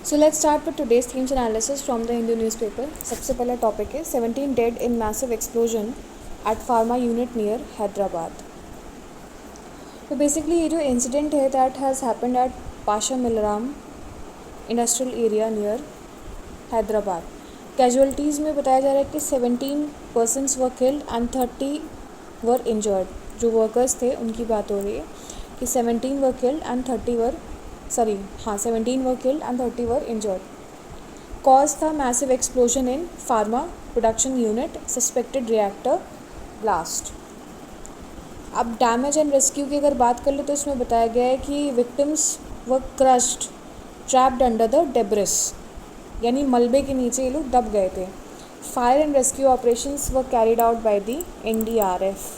So let's start with today's themes analysis from the Hindu newspaper. सबसे पहला topic है 17 dead in massive explosion at pharma unit near Hyderabad. तो basically ये जो incident है that has happened at Pashamylaram industrial area near Hyderabad. Casualties में बताया जा रहा है कि 17 persons were killed and 30 were injured. जो वर्कर्स थे उनकी बात हो रही है कि 17 were killed and 30 were 17 were killed and 30 were injured. Cause था massive explosion in pharma production unit, suspected reactor blast. अब डैमेज एंड रेस्क्यू की अगर बात कर ले तो इसमें बताया गया है कि victims were crushed trapped under the debris, यानी मलबे के नीचे ये लोग दब गए थे. Fire and rescue operations were carried out by the NDRF.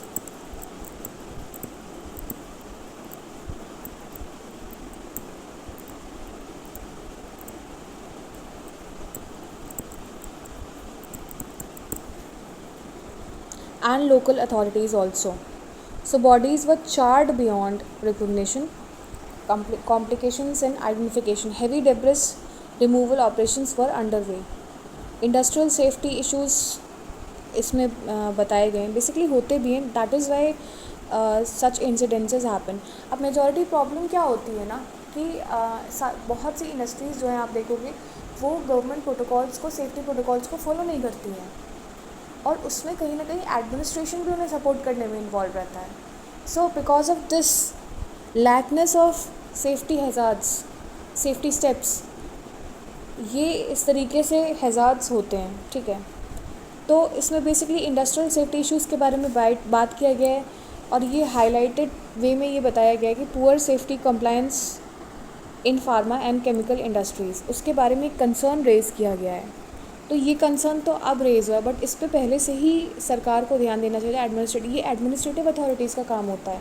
and local authorities also. So bodies were charred beyond recognition. Complications in identification. Heavy debris removal operations were underway. Industrial safety issues इसमें बताए गए हैं. Basically होते भी हैं. That is why such incidences happen. अब majority problem क्या होती है ना कि बहुत सी इंडस्ट्रीज़ जो हैं आप देखोगे वो गवर्नमेंट प्रोटोकॉल्स को, सेफ्टी प्रोटोकॉल्स को फॉलो नहीं करती हैं, और उसमें कहीं ना कहीं एडमिनिस्ट्रेशन भी उन्हें सपोर्ट करने में इन्वॉल्व रहता है. So because of this लैकनेस of safety hazards, safety steps, ये इस तरीके से हैज़ार्ड्स होते हैं. ठीक है, तो इसमें बेसिकली इंडस्ट्रियल सेफ्टी इश्यूज़ के बारे में बात किया गया है, और ये हाईलाइटेड वे में ये बताया गया है कि poor safety compliance in pharma and chemical industries, उसके बारे में कंसर्न रेज़ किया गया है. तो ये कंसर्न तो अब रेज़ हुआ है, बट इस पे पहले से ही सरकार को ध्यान देना चाहिए. ये एडमिनिस्ट्रेटिव अथॉरिटीज़ का काम होता है.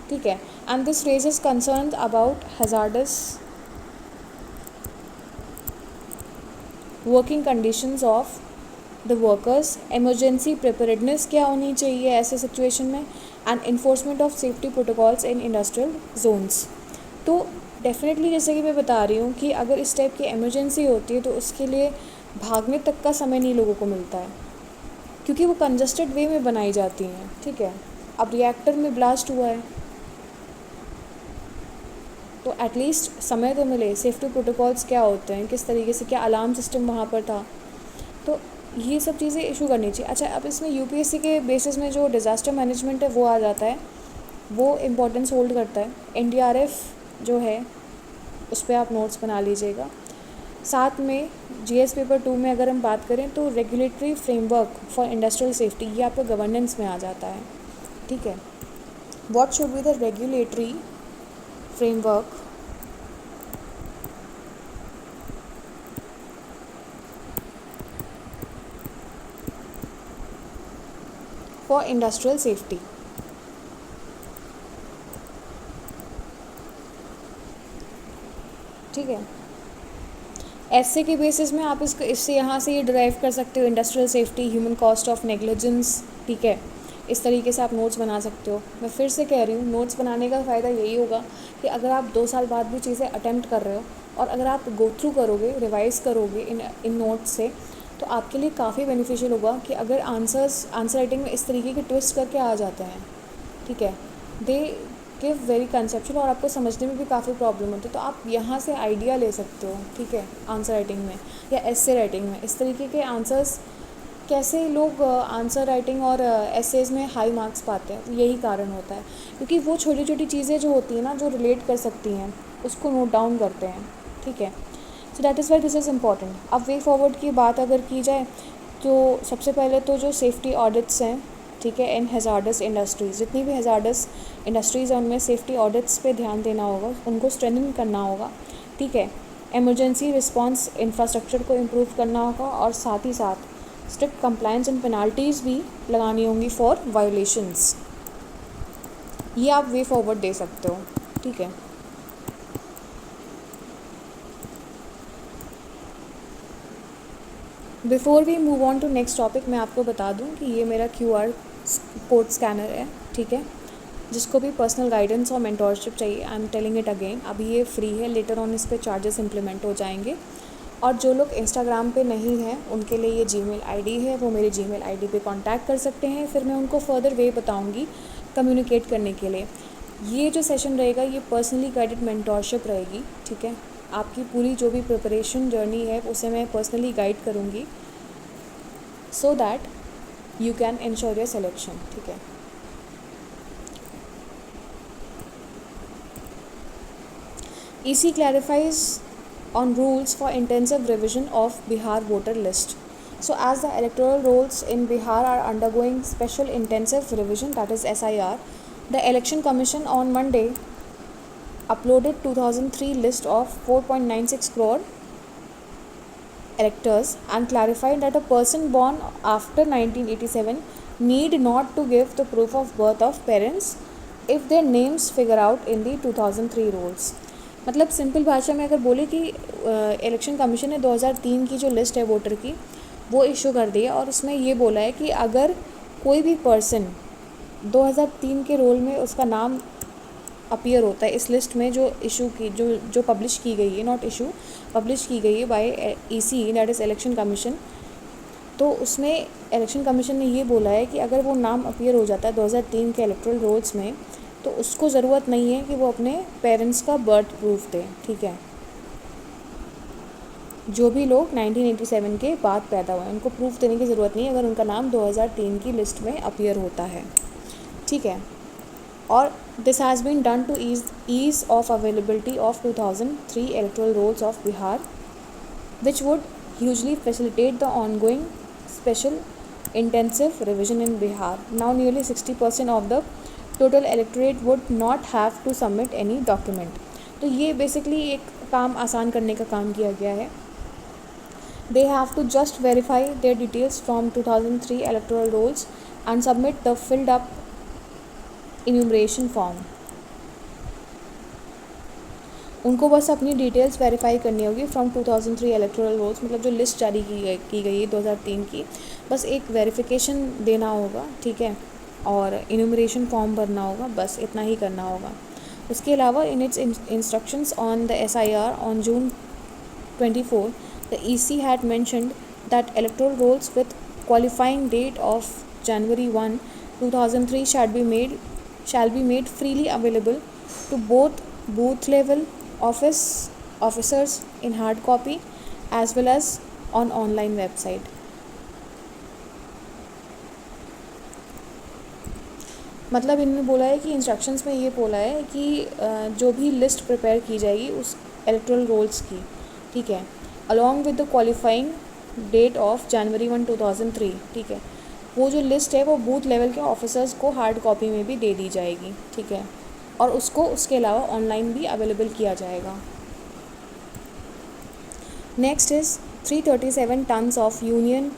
ठीक है, and this raises concern about hazardous working conditions of the workers, emergency preparedness क्या होनी चाहिए ऐसे सिचुएशन में, and enforcement of safety protocols in industrial zones. तो डेफिनेटली जैसे कि मैं बता रही हूँ कि अगर इस टाइप की इमरजेंसी होती है तो उसके लिए भागने तक का समय नहीं लोगों को मिलता है, क्योंकि वो कंजस्टेड वे में बनाई जाती हैं. ठीक है, अब रिएक्टर में ब्लास्ट हुआ है तो एटलीस्ट समय तो मिले. सेफ्टी प्रोटोकॉल्स क्या होते हैं, किस तरीके से, क्या अलार्म सिस्टम वहाँ पर था, तो ये सब चीज़ें इशू करनी चाहिए. अच्छा, अब इसमें UPSC के बेसिस में जो डिज़ास्टर मैनेजमेंट है वो आ जाता है, वो इम्पोर्टेंस होल्ड करता है. NDRF जो है उस पर आप नोट्स बना लीजिएगा. साथ में GS पेपर 2 में अगर हम बात करें तो regulatory framework for industrial safety, ये आपका गवर्नेंस में आ जाता है. ठीक है, what should be the regulatory framework for industrial safety. ठीक है, ऐसे के बेसिस में आप इससे यहाँ से ये ड्राइव कर सकते हो, industrial safety, human cost of negligence. ठीक है, इस तरीके से आप नोट्स बना सकते हो. मैं फिर से कह रही हूँ, नोट्स बनाने का फ़ायदा यही होगा कि अगर आप 2 साल बाद भी चीज़ें अटेम्प्ट कर रहे हो और अगर आप गो थ्रू करोगे, रिवाइज़ करोगे इन नोट्स से, तो आपके लिए काफ़ी बेनिफिशियल होगा कि अगर आंसर राइटिंग में इस तरीके के ट्विस्ट करके आ जाते हैं. ठीक है, दे गिव वेरी कंसेप्चुअल और आपको समझने में भी काफ़ी प्रॉब्लम होती है, तो आप यहाँ से आइडिया ले सकते हो. ठीक है, आंसर राइटिंग में या एसे राइटिंग में इस तरीके के आंसर्स, कैसे लोग आंसर राइटिंग और एसेज में हाई मार्क्स पाते हैं, तो यही कारण होता है, क्योंकि वो छोटी छोटी चीज़ें जो होती हैं ना, जो रिलेट कर सकती हैं, उसको नोट डाउन करते हैं. ठीक है, so that is why this is important. अब वे फॉरवर्ड की बात अगर की जाए तो सबसे पहले तो जो सेफ्टी ऑडिट्स हैं, ठीक है, इन हैज़ार्डस इंडस्ट्रीज़, जितनी भी हैज़ार्डस इंडस्ट्रीज़ हैं उनमें सेफ्टी ऑडिट्स पे ध्यान देना होगा, उनको स्ट्रेंथन करना होगा. ठीक है, इमरजेंसी रिस्पांस इंफ्रास्ट्रक्चर को इम्प्रूव करना होगा, और साथ ही साथ स्ट्रिक्ट कंप्लायंस एंड पेनाल्टीज़ भी लगानी होंगी फॉर वायोलेशंस. ये आप वे फॉरवर्ड दे सकते हो. ठीक है, before we move on to next topic, मैं आपको बता दूं कि ये मेरा QR कोड स्कैनर है. ठीक है, जिसको भी पर्सनल गाइडेंस और मेंटोरशिप चाहिए, I am telling it again, अभी ये फ्री है, लेटर ऑन इस पर चार्जेस इंप्लीमेंट हो जाएंगे. और जो लोग इंस्टाग्राम पे नहीं हैं उनके लिए ये जीमेल आईडी है, वो मेरी जीमेल आईडी पे कांटेक्ट कर सकते हैं, फिर मैं उनको फर्दर वे बताऊंगी कम्युनिकेट करने के लिए। ये जो सेशन रहेगा ये पर्सनली गाइडेड मेंटोरशिप रहेगी, ठीक है। आपकी पूरी जो भी प्रिपरेशन जर्नी है उसे मैं पर्सनली गाइड करूँगी, so that you can ensure your selection, ठीक है। EC clarifies on rules for intensive revision of Bihar voter list. So as the electoral rolls in Bihar are undergoing special intensive revision, that is SIR, the Election Commission on Monday uploaded 2003 list of 4.96 crore electors and clarified that a person born after 1987 need not to give the proof of birth of parents if their names figure out in the 2003 rolls. मतलब simple भाषा में अगर बोले कि election commission ने 2003 की जो list है वोटर की वो इशू कर दी है, और उसमें ये बोला है कि अगर कोई भी पर्सन 2003 के रोल में उसका नाम अपीयर होता है इस लिस्ट में जो इशू की जो पब्लिश की गई है, नॉट इशू, पब्लिश की गई है by EC, that is election commission, तो उसमें इलेक्शन कमीशन ने ये बोला है कि अगर वो नाम अपीयर हो जाता है 2003 के इलेक्टोरल रोल्स में तो उसको ज़रूरत नहीं है कि वो अपने पेरेंट्स का बर्थ प्रूफ दें, ठीक है। जो भी लोग 1987 के बाद पैदा हुए उनको प्रूफ देने की ज़रूरत नहीं है अगर उनका नाम 2003 की लिस्ट में अपीयर होता है, ठीक है। और this has been done to ease of availability of 2003 electoral rolls of Bihar which would hugely facilitate the ongoing special intensive revision in Bihar. Now nearly 60% of the total electorate would not have to submit any document. तो ये basically एक काम आसान करने का काम किया गया है। They have to just verify their details from 2003 electoral rolls and submit the filled up enumeration form. उनको बस अपनी डिटेल्स वेरीफाई करनी होगी फ्रॉम 2003 इलेक्टोरल रोल्स, मतलब जो लिस्ट जारी की गई है 2003 की, बस एक वेरिफिकेशन देना होगा, ठीक है, और इन्यूमरेशन फॉर्म भरना होगा, बस इतना ही करना होगा। उसके अलावा in its instructions on the SIR ऑन June 24 the EC had mentioned that electoral rolls with qualifying date of January 1, 2003 shall be made freely available to both booth level officers in hard copy as well as on online website. मतलब इन्होंने बोला है कि instructions में ये बोला है कि जो भी लिस्ट प्रिपेयर की जाएगी उस इलेक्टोरल रोल्स की, ठीक है, along with the qualifying date of January 1, 2003, ठीक है, वो जो लिस्ट है वो बूथ लेवल के ऑफिसर्स को हार्ड कॉपी में भी दे दी जाएगी, ठीक है, और उसको उसके अलावा ऑनलाइन भी अवेलेबल किया जाएगा। Next is 337 tons of Union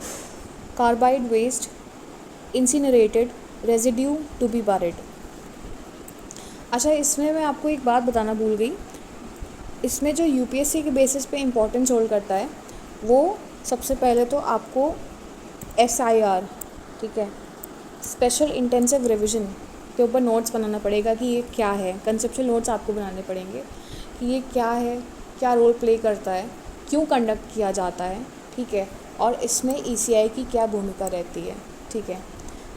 Carbide waste incinerated residue to be buried. अच्छा, इसमें मैं आपको एक बात बताना भूल गई, इसमें जो UPSC के बेसिस पे इम्पोर्टेंस होल्ड करता है वो सबसे पहले तो आपको SIR, ठीक है, स्पेशल इंटेंसिव रिविज़न के ऊपर नोट्स बनाना पड़ेगा कि ये क्या है, कंसेप्चुअल नोट्स आपको बनाने पड़ेंगे कि ये क्या है, क्या रोल प्ले करता है, क्यों कंडक्ट किया जाता है, ठीक है, और इसमें ECI की क्या भूमिका रहती है, ठीक है,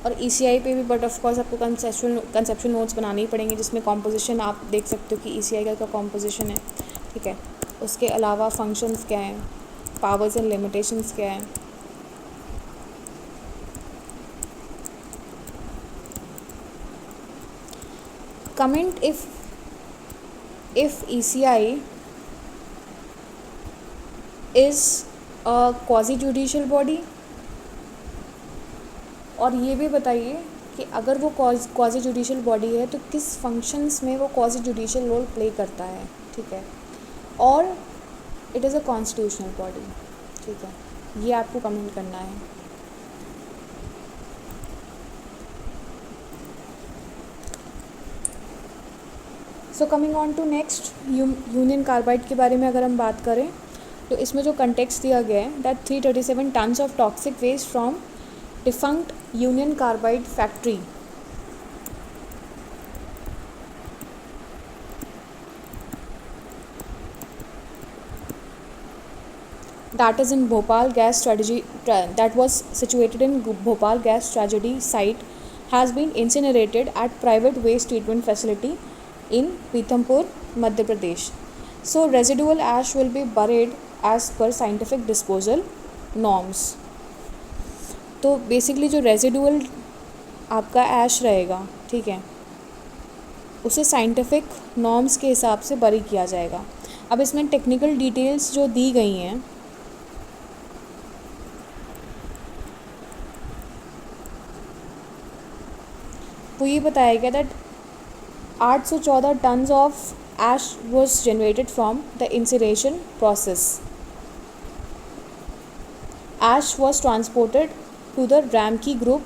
और ECI पे भी बट ऑफ कोर्स आपको कंसेप्चुअल नोट्स बनाने ही पड़ेंगे जिसमें कॉम्पोजिशन आप देख सकते हो कि ECI का क्या कॉम्पोजिशन है, ठीक है, उसके अलावा फंक्शंस क्या हैं, पावर्स एंड लिमिटेशंस क्या हैं। Comment if ECI is a quasi judicial body, और ये भी बताइए कि अगर वो क्वाजी जुडिशियल बॉडी है तो किस फंक्शंस में वो क्वाजी जुडिशियल रोल प्ले करता है, ठीक है, और it is a constitutional body, ठीक है, ये आपको कमेंट करना है। So coming on to next, Union Carbide के बारे में अगर हम बात करें तो इसमें जो कंटेक्स्ट दिया गया है that 337 tons of toxic waste from defunct Union Carbide factory that is in Bhopal gas strategy that was situated in Bhopal gas tragedy site has been incinerated at private waste treatment facility in Pithampur, Madhya Pradesh. So residual ash will be buried as per scientific disposal norms. तो basically जो residual आपका ऐश रहेगा, ठीक है, उसे scientific norms के हिसाब से बरी किया जाएगा. अब इसमें टेक्निकल डिटेल्स जो दी गई हैं, वो ये बताया गया that 814 tons of ash was generated from the incineration process. Ash was transported to the Ramki Group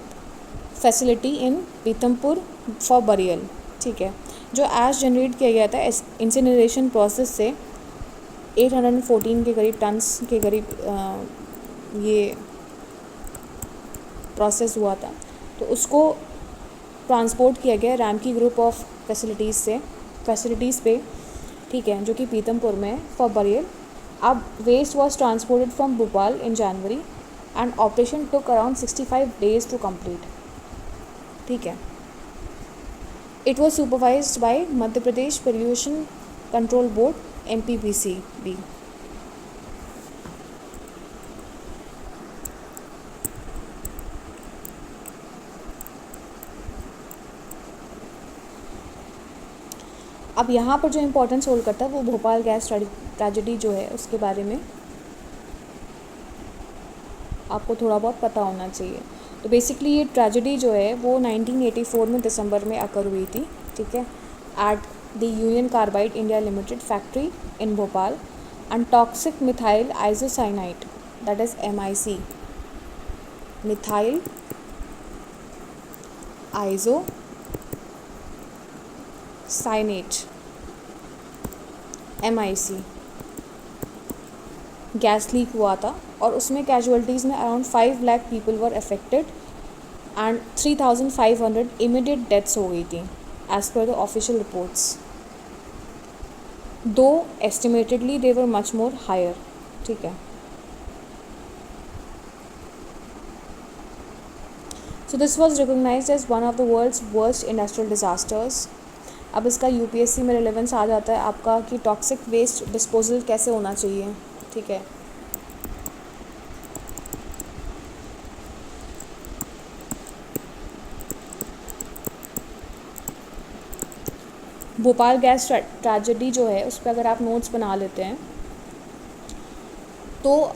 facility in Pithampur for burial. ठीक है, जो ash जनरेट किया गया था इंसिनरेशन प्रोसेस से 814 के करीब टन्स के करीब ये प्रोसेस हुआ था, तो उसको ट्रांसपोर्ट किया गया रामकी ग्रुप ऑफ फैसिलिटीज़ पे, ठीक है, जो कि पीतमपुर में फॉर बरियल. अब waste was transported from Bhopal in January and operation took around 65 days to complete. ठीक है, it was supervised by Madhya Pradesh pollution control board MPPCB. अब यहाँ पर जो इम्पोर्टेंस होल्ड करता है वो भोपाल गैस ट्रेजेडी जो है उसके बारे में आपको थोड़ा बहुत पता होना चाहिए. तो बेसिकली ये ट्रेजेडी जो है वो 1984 में दिसंबर में अकर हुई थी, ठीक है, at the Union Carbide India Limited factory in Bhopal. And toxic methyl isocyanide that is MIC, methyl isocyanate MIC gas leak हुआ था और उसमें कैजुअलिटीज़ में around 5 lakh people were affected and 3,500 immediate deaths हो गई थी as per the official reports, दो एस्टिमेटेडली दे were much more higher. ठीक है, so this was recognised as one of the world's worst industrial disasters. अब इसका UPSC में रिलेवेंस आ जाता है आपका कि टॉक्सिक वेस्ट डिस्पोजल कैसे होना चाहिए. ठीक है, भोपाल गैस ट्रेजेडी जो है उस पर अगर आप नोट्स बना लेते हैं तो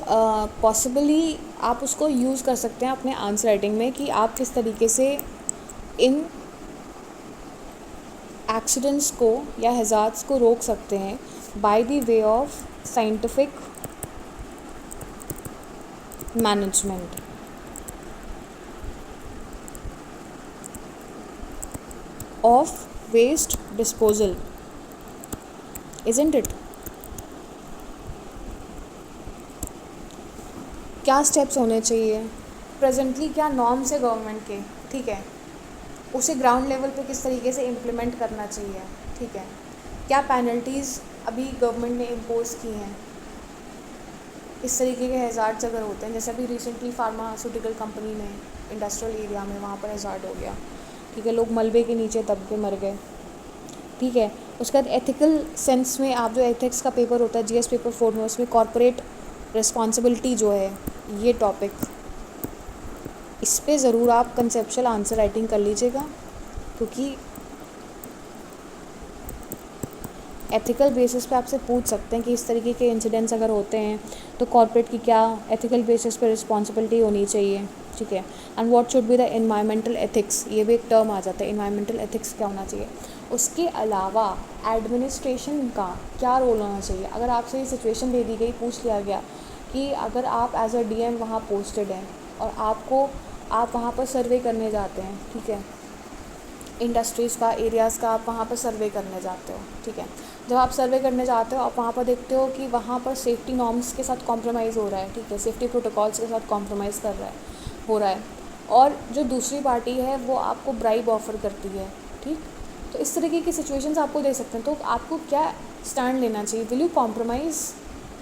पॉसिबली आप उसको यूज़ कर सकते हैं अपने आंसर राइटिंग में कि आप किस तरीके से इन एक्सीडेंट्स को या हैज़ार्ड्स को रोक सकते हैं by the way of scientific management. Of waste disposal, isn't it? क्या स्टेप्स होने चाहिए, प्रेजेंटली क्या नॉर्म्स है गवर्नमेंट के, ठीक है, उसे ग्राउंड लेवल पे किस तरीके से इम्प्लीमेंट करना चाहिए. ठीक है, क्या पेनल्टीज़ अभी गवर्नमेंट ने इम्पोज की हैं इस तरीके के हैज़ार्ड्स अगर होते हैं. जैसे अभी रिसेंटली फार्मास्यूटिकल कंपनी में इंडस्ट्रियल एरिया में वहाँ पर हैज़ार्ड हो गया, ठीक है, लोग मलबे के नीचे दब के मर गए. ठीक है, उसके बाद एथिकल सेंस में आप जो एथिक्स का पेपर होता है GS पेपर 4 में, उसमें कॉर्पोरेट रिस्पॉन्सिबिलिटी जो है ये टॉपिक, इस पे ज़रूर आप कंसेप्चुअल आंसर राइटिंग कर लीजिएगा, क्योंकि एथिकल बेसिस पे आपसे पूछ सकते हैं कि इस तरीके के इंसिडेंट्स अगर होते हैं तो कॉर्पोरेट की क्या एथिकल बेसिस पे रिस्पॉन्सिबिलिटी होनी चाहिए. ठीक है, and what should be the environmental ethics, ये भी एक टर्म आ जाता है, एनवायरमेंटल एथिक्स क्या होना चाहिए. उसके अलावा एडमिनिस्ट्रेशन का क्या रोल होना चाहिए. अगर आपसे ये सिचुएशन दे दी गई, पूछ लिया गया कि अगर आप एज अ DM वहाँ पोस्टेड हैं और आप वहाँ पर सर्वे करने जाते हैं, ठीक है, इंडस्ट्रीज़ का, एरियाज़ का आप वहाँ पर सर्वे करने जाते हो. ठीक है, जब आप सर्वे करने जाते हो आप वहाँ पर देखते हो कि वहाँ पर सेफ्टी नॉर्म्स के साथ कॉम्प्रोमाइज़ हो रहा है. ठीक है, सेफ्टी प्रोटोकॉल्स के साथ कॉम्प्रोमाइज़ हो रहा है और जो दूसरी पार्टी है वो आपको ब्राइब ऑफ़र करती है. ठीक, तो इस तरीके की सिचुएशंस आपको दे सकते हैं. तो आपको क्या स्टैंड लेना चाहिए. Will you compromise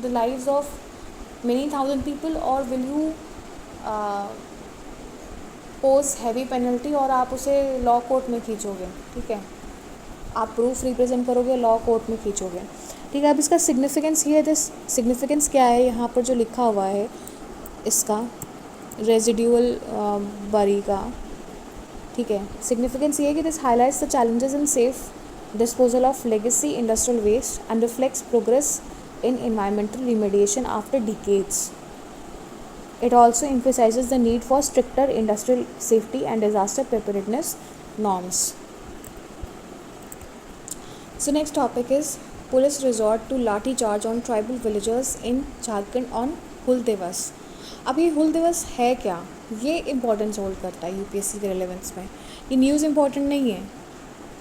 the lives of many thousand people, or will you pose heavy penalty और आप उसे लॉ कोर्ट में खींचोगे, ठीक है, आप प्रूफ रिप्रेजेंट करोगे, लॉ कोर्ट में खींचोगे, ठीक है। अब इसका सिग्निफिकेंस ये है, दिस सिग्निफिकेंस क्या है यहाँ पर जो लिखा हुआ है इसका रेजिड्यूअल बरी का, ठीक है। सिग्निफिकेंस ये है कि this highlights the challenges in safe disposal of legacy industrial waste and reflects progress in environmental remediation after decades. It also emphasizes the need for stricter industrial safety and disaster preparedness norms. So next topic is police resort to लाठी charge on tribal villagers in Jharkhand on हुल दिवस। अब ये हुल दिवस है क्या, ये importance hold करता है यूपीएससी के रिलेवेंस में, ये न्यूज़ इम्पॉर्टेंट नहीं है।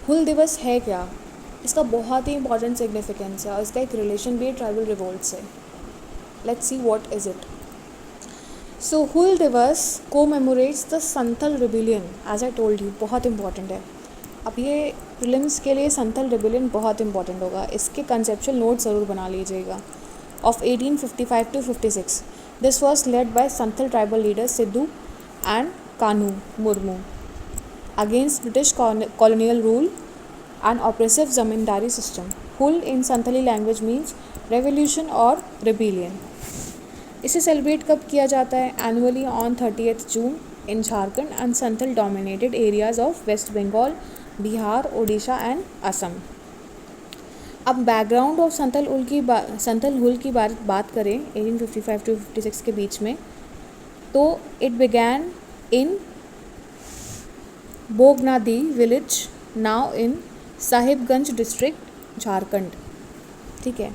हुल दिवस है क्या, इसका बहुत ही इंपॉर्टेंट सिग्निफिकेंस है और इसका एक रिलेशन भी है ट्राइबल रिवोल्ट से। Let's see what is it. So Hul Diwas commemorates the Santhal rebellion, as I told you, बहुत इंपॉर्टेंट है। अब ये प्रीलिम्स के लिए संथल रिबिलियन बहुत इंपॉर्टेंट होगा, इसके कंसेप्चुअल नोट ज़रूर बना लीजिएगा। Of 1855 to 56 this was led by Santhal tribal leader Sidhu and Kanhu Murmu against British colonial rule and oppressive zamindari system. Hul in Santhali language means revolution और rebellion. इसे सेलिब्रेट कब किया जाता है? Annually on 30th June in Jharkhand and Santhal dominated areas of West Bengal, Bihar, Odisha and Assam. अब background of Santhal हुल की बात करें 1855 to 56 के बीच में, तो it began in Bhognadih village now in Sahibganj district Jharkhand, ठीक है।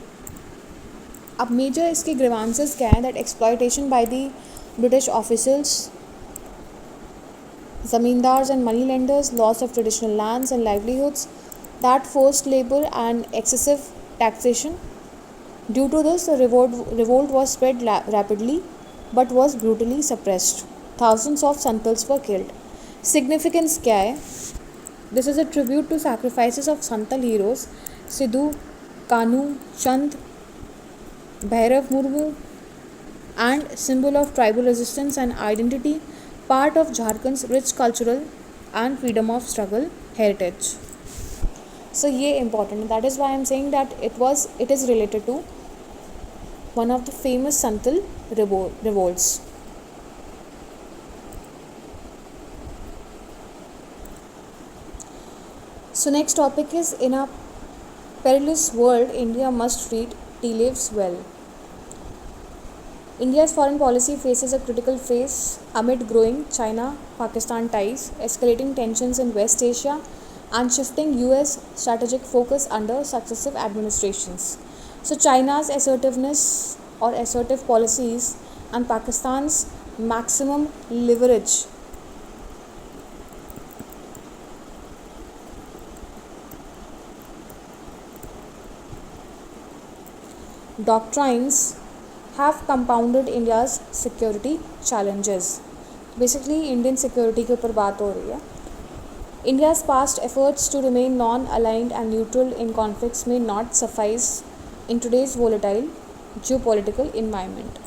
अब मेजर इसके ग्रीवांसेस क्या हैं? That exploitation by the British officers, zamindars and money lenders, loss of traditional lands and livelihoods, that forced labour and excessive taxation. Due to this revolt was spread rapidly but was brutally suppressed. Thousands of Santals were killed. Significance क्या है? This is a tribute to sacrifices of Santal heroes Sidhu, Kanu, Chand, Bhairav Murmu, and symbol of tribal resistance and identity, part of Jharkhand's rich cultural and freedom of struggle heritage. So ये important, that is why I am saying that it is related to one of the famous Santal revolts. So next topic is, in a perilous world, India must treat tea leaves well. India's foreign policy faces a critical phase amid growing China-Pakistan ties, escalating tensions in West Asia, and shifting US strategic focus under successive administrations. So China's assertiveness or assertive policies and Pakistan's maximum leverage doctrines have compounded India's security challenges. Basically Indian security के ऊपर बात हो रही है। India's past efforts to remain non-aligned and neutral in conflicts may not suffice in today's volatile geopolitical environment.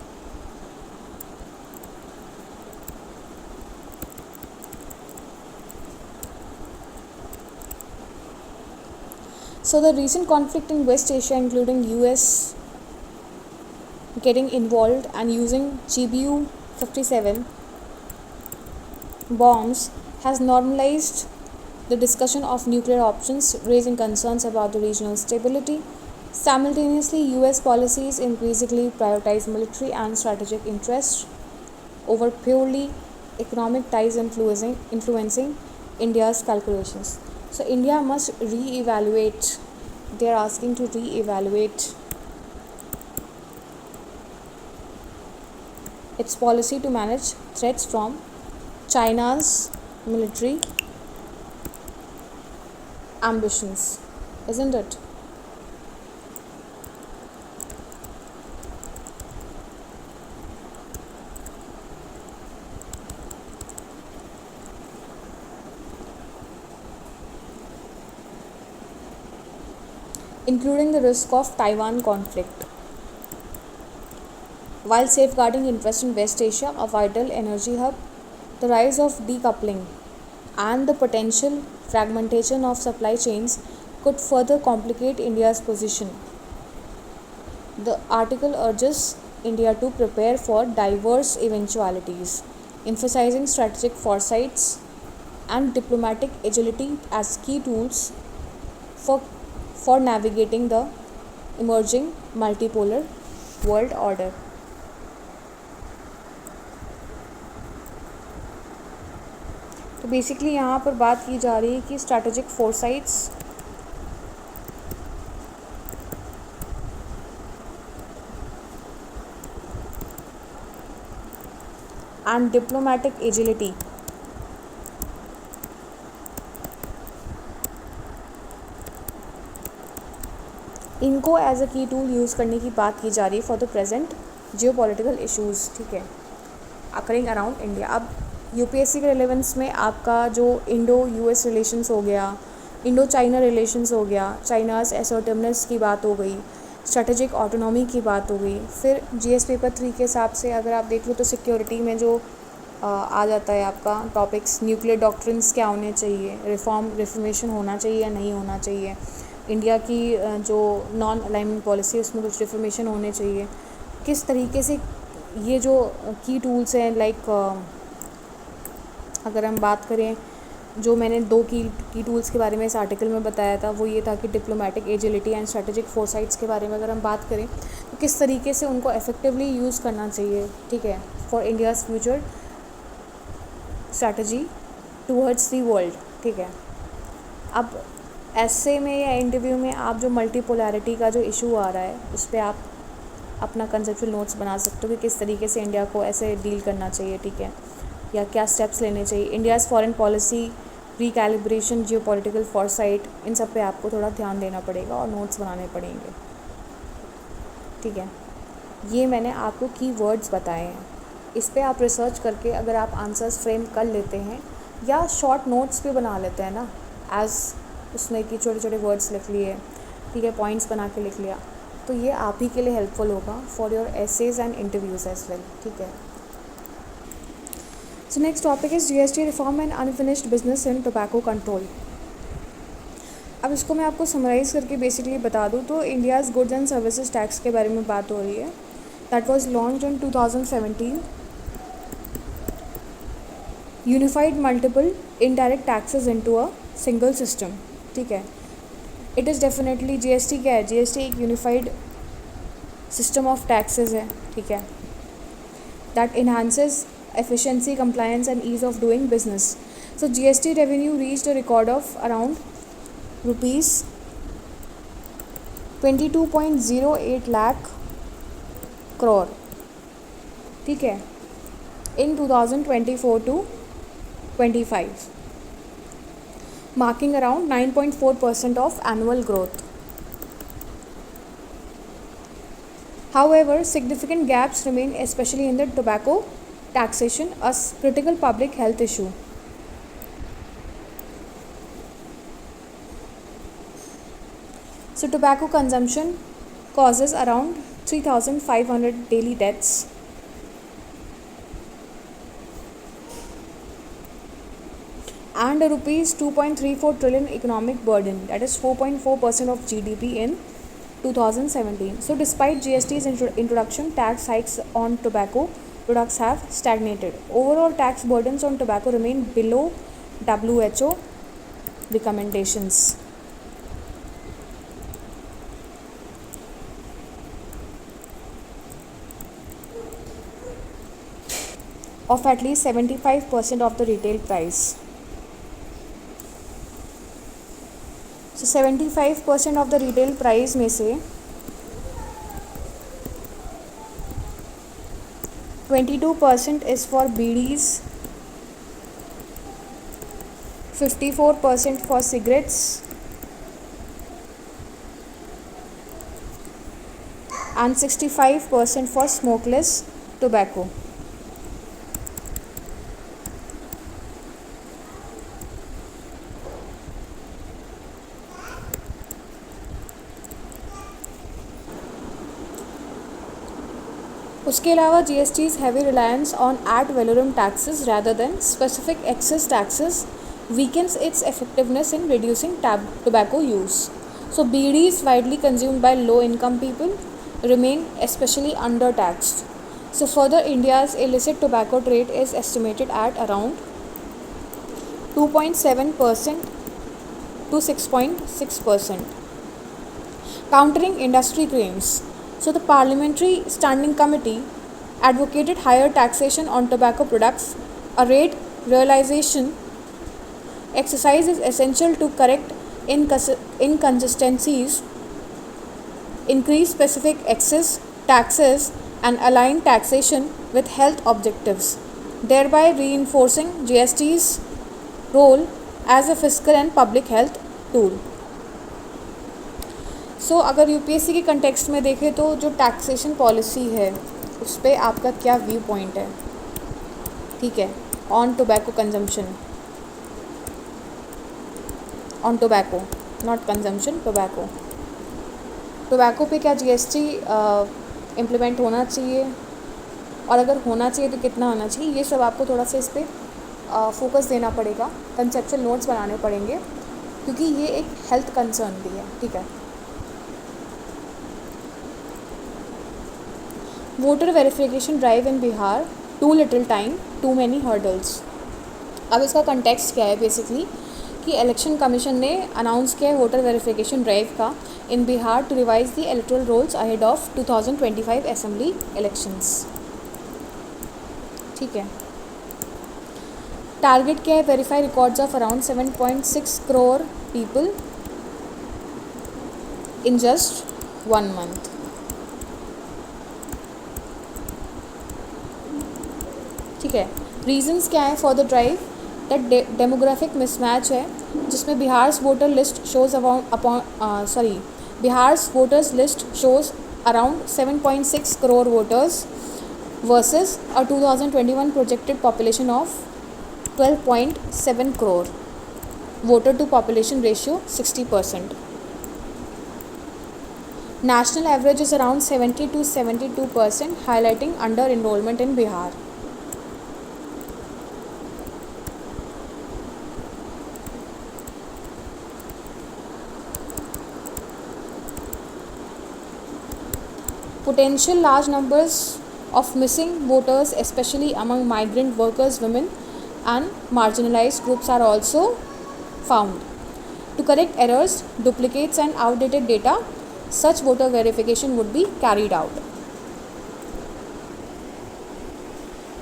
So the recent conflict in West Asia, including US getting involved and using GBU-57 bombs, has normalized the discussion of nuclear options, raising concerns about the regional stability. Simultaneously, US policies increasingly prioritize military and strategic interests over purely economic ties, influencing India's calculations. So India must re-evaluate, they are asking to re-evaluate its policy to manage threats from China's military ambitions, isn't it? Including the risk of Taiwan conflict. while safeguarding interest in West Asia, a vital energy hub. The rise of decoupling and the potential fragmentation of supply chains could further complicate India's position. The article urges India to prepare for diverse eventualities, emphasizing strategic foresights and diplomatic agility as key tools for, for navigating the emerging multipolar world order. तो basically यहाँ पर बात की जा रही है कि strategic फोरसाइट्स and diplomatic agility इनको एज अ की टूल यूज़ करने की बात की जा रही है for the present Jio political issues, ठीक है, अकरिंग अराउंड इंडिया. अब यूपीएससी के रिलेवेंस में आपका जो इंडो यूएस रिलेशंस हो गया, इंडो चाइना रिलेशंस हो गया, चाइनाज असर्टिवनेस की बात हो गई, स्ट्रेटेजिक ऑटोनॉमी की बात हो गई. फिर जीएस पेपर 3 के हिसाब से अगर आप देख लो तो सिक्योरिटी में जो आ जाता है आपका टॉपिक्स, न्यूक्लियर डॉक्ट्रिन्स क्या होने चाहिए, रिफॉर्मेशन होना चाहिए या नहीं होना चाहिए, इंडिया की जो नॉन अलाइनमेंट पॉलिसी है उसमें कुछ रिफॉर्मेशन होने चाहिए, किस तरीके से ये जो की टूल्स हैं लाइक अगर हम बात करें जो मैंने 2 की टूल्स के बारे में इस आर्टिकल में बताया था वो ये था कि डिप्लोमेटिक एजिलिटी एंड स्ट्रेटेजिक फोरसाइट्स के बारे में अगर हम बात करें तो किस तरीके से उनको इफेक्टिवली यूज़ करना चाहिए, ठीक है, for India's future strategy towards the world, ठीक है. अब ऐसे में या इंटरव्यू में आप जो मल्टीपोलैरिटी का जो इशू आ रहा है उस पर आप अपना कंसेप्चुअल नोट्स बना सकते हो कि किस तरीके से इंडिया को ऐसे डील करना चाहिए, ठीक है, या क्या स्टेप्स लेने चाहिए. India's foreign policy, recalibration, geopolitical foresight, इन सब पे आपको थोड़ा ध्यान देना पड़ेगा और नोट्स बनाने पड़ेंगे, ठीक है. ये मैंने आपको की वर्ड्स बताए हैं, इस पे आप रिसर्च करके अगर आप आंसर्स फ्रेम कर लेते हैं या शॉर्ट नोट्स भी बना लेते हैं ना, एज उसमें कि छोटे छोटे वर्ड्स लिख लिए, ठीक है, पॉइंट्स बना के लिख लिया, तो ये आप ही के लिए हेल्पफुल होगा for your essays and interviews as well, ठीक है. So next topic is GST reform and unfinished business in tobacco control. अब इसको मैं आपको समराइज़ करके बेसिकली बता दूँ तो India's goods and services tax के बारे में बात हो रही है. That was launched in 2017. Unified multiple indirect taxes into a single system, ठीक है. इट इज़ डेफिनेटली जीएसटी क्या है, जीएसटी एक यूनिफाइड सिस्टम ऑफ टैक्सेस है, ठीक है, that enhances efficiency, compliance and ease of doing business. So GST revenue reached a record of around rupees 22.08 lakh crore, ठीक है, in 2024 to 25, marking around 9.4% of annual growth. However, significant gaps remain, especially in the tobacco taxation, a critical public health issue. So tobacco consumption causes around 3,500 daily deaths. And a rupees 2.34 trillion economic burden, that is 4.4% of GDP in 2017. So despite GST's introduction, tax hikes on tobacco products have stagnated. Overall tax burdens on tobacco remain below WHO recommendations. Of at least 75% of the retail price. So 75% of the retail price में से 22% is for BDs, 54% for cigarettes, and 65% for smokeless tobacco. उसके अलावा GST's heavy reliance on ad valorem taxes rather than specific excess taxes weakens its effectiveness in reducing tobacco use. So BDs widely consumed by low-income people remain especially under-taxed. So further, India's illicit tobacco trade is estimated at around 2.7% to 6.6%. Countering industry claims. So the Parliamentary Standing Committee advocated higher taxation on tobacco products. A rate realization exercise is essential to correct inconsistencies, increase specific excess taxes, and align taxation with health objectives, thereby reinforcing GST's role as a fiscal and public health tool. सो अगर UPSC के context में देखें तो जो taxation policy है उस पर आपका क्या व्यू पॉइंट है, ठीक है, on tobacco consumption, on tobacco not consumption, tobacco पे क्या जीएसटी इम्प्लीमेंट होना चाहिए, और अगर होना चाहिए तो कितना होना चाहिए, ये सब आपको थोड़ा सा इस पर फोकस देना पड़ेगा, कंसेप्चुअल नोट्स बनाने पड़ेंगे, क्योंकि ये एक हेल्थ कंसर्न भी है, ठीक है। Voter verification drive in Bihar, too little time, too many hurdles. अब इसका कंटेक्स्ट क्या है बेसिकली कि इलेक्शन कमीशन ने अनाउंस किया है वोटर वेरिफिकेशन ड्राइव का in Bihar to revise the electoral rolls ahead of 2025 assembly elections, ठीक है। टारगेट क्या है, verify records of around 7.6 crore people in just 1 month. ठीक है, रीजंस क्या है for the drive, that demographic mismatch है जिसमें Bihar's voter list shows Bihar's voters list shows around 7.6 crore voters versus a 2021 projected population of 12.7 crore, voter to population ratio 60%. National average is around 70 to 72%, highlighting under enrollment in Bihar. Potential large numbers of missing voters, especially among migrant workers, women and marginalized groups are also found. To correct errors, duplicates and outdated data, such voter verification would be carried out.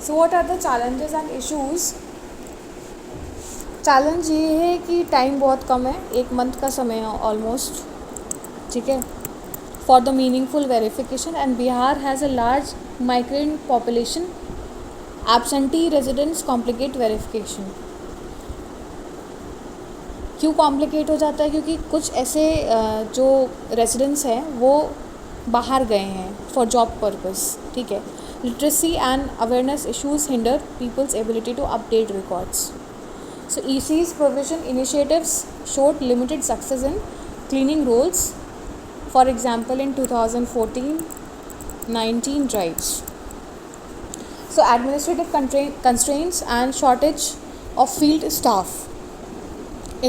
So what are the challenges and issues? Challenge ये है कि time बहुत कम है, 1 month का समय है almost, ठीक है, for the meaningful verification, and Bihar has a large migrant population. Absentee residents complicate verification. क्यों कॉम्प्लिकेट हो जाता है? क्योंकि कुछ ऐसे जो रेजिडेंट्स हैं वो बाहर गए हैं फॉर जॉब पर्पस, ठीक है. Literacy and awareness issues hinder people's ability to update records. So EC's provision initiatives showed limited success in cleaning roles, for example in 2014-19 drives. So administrative constraints and shortage of field staff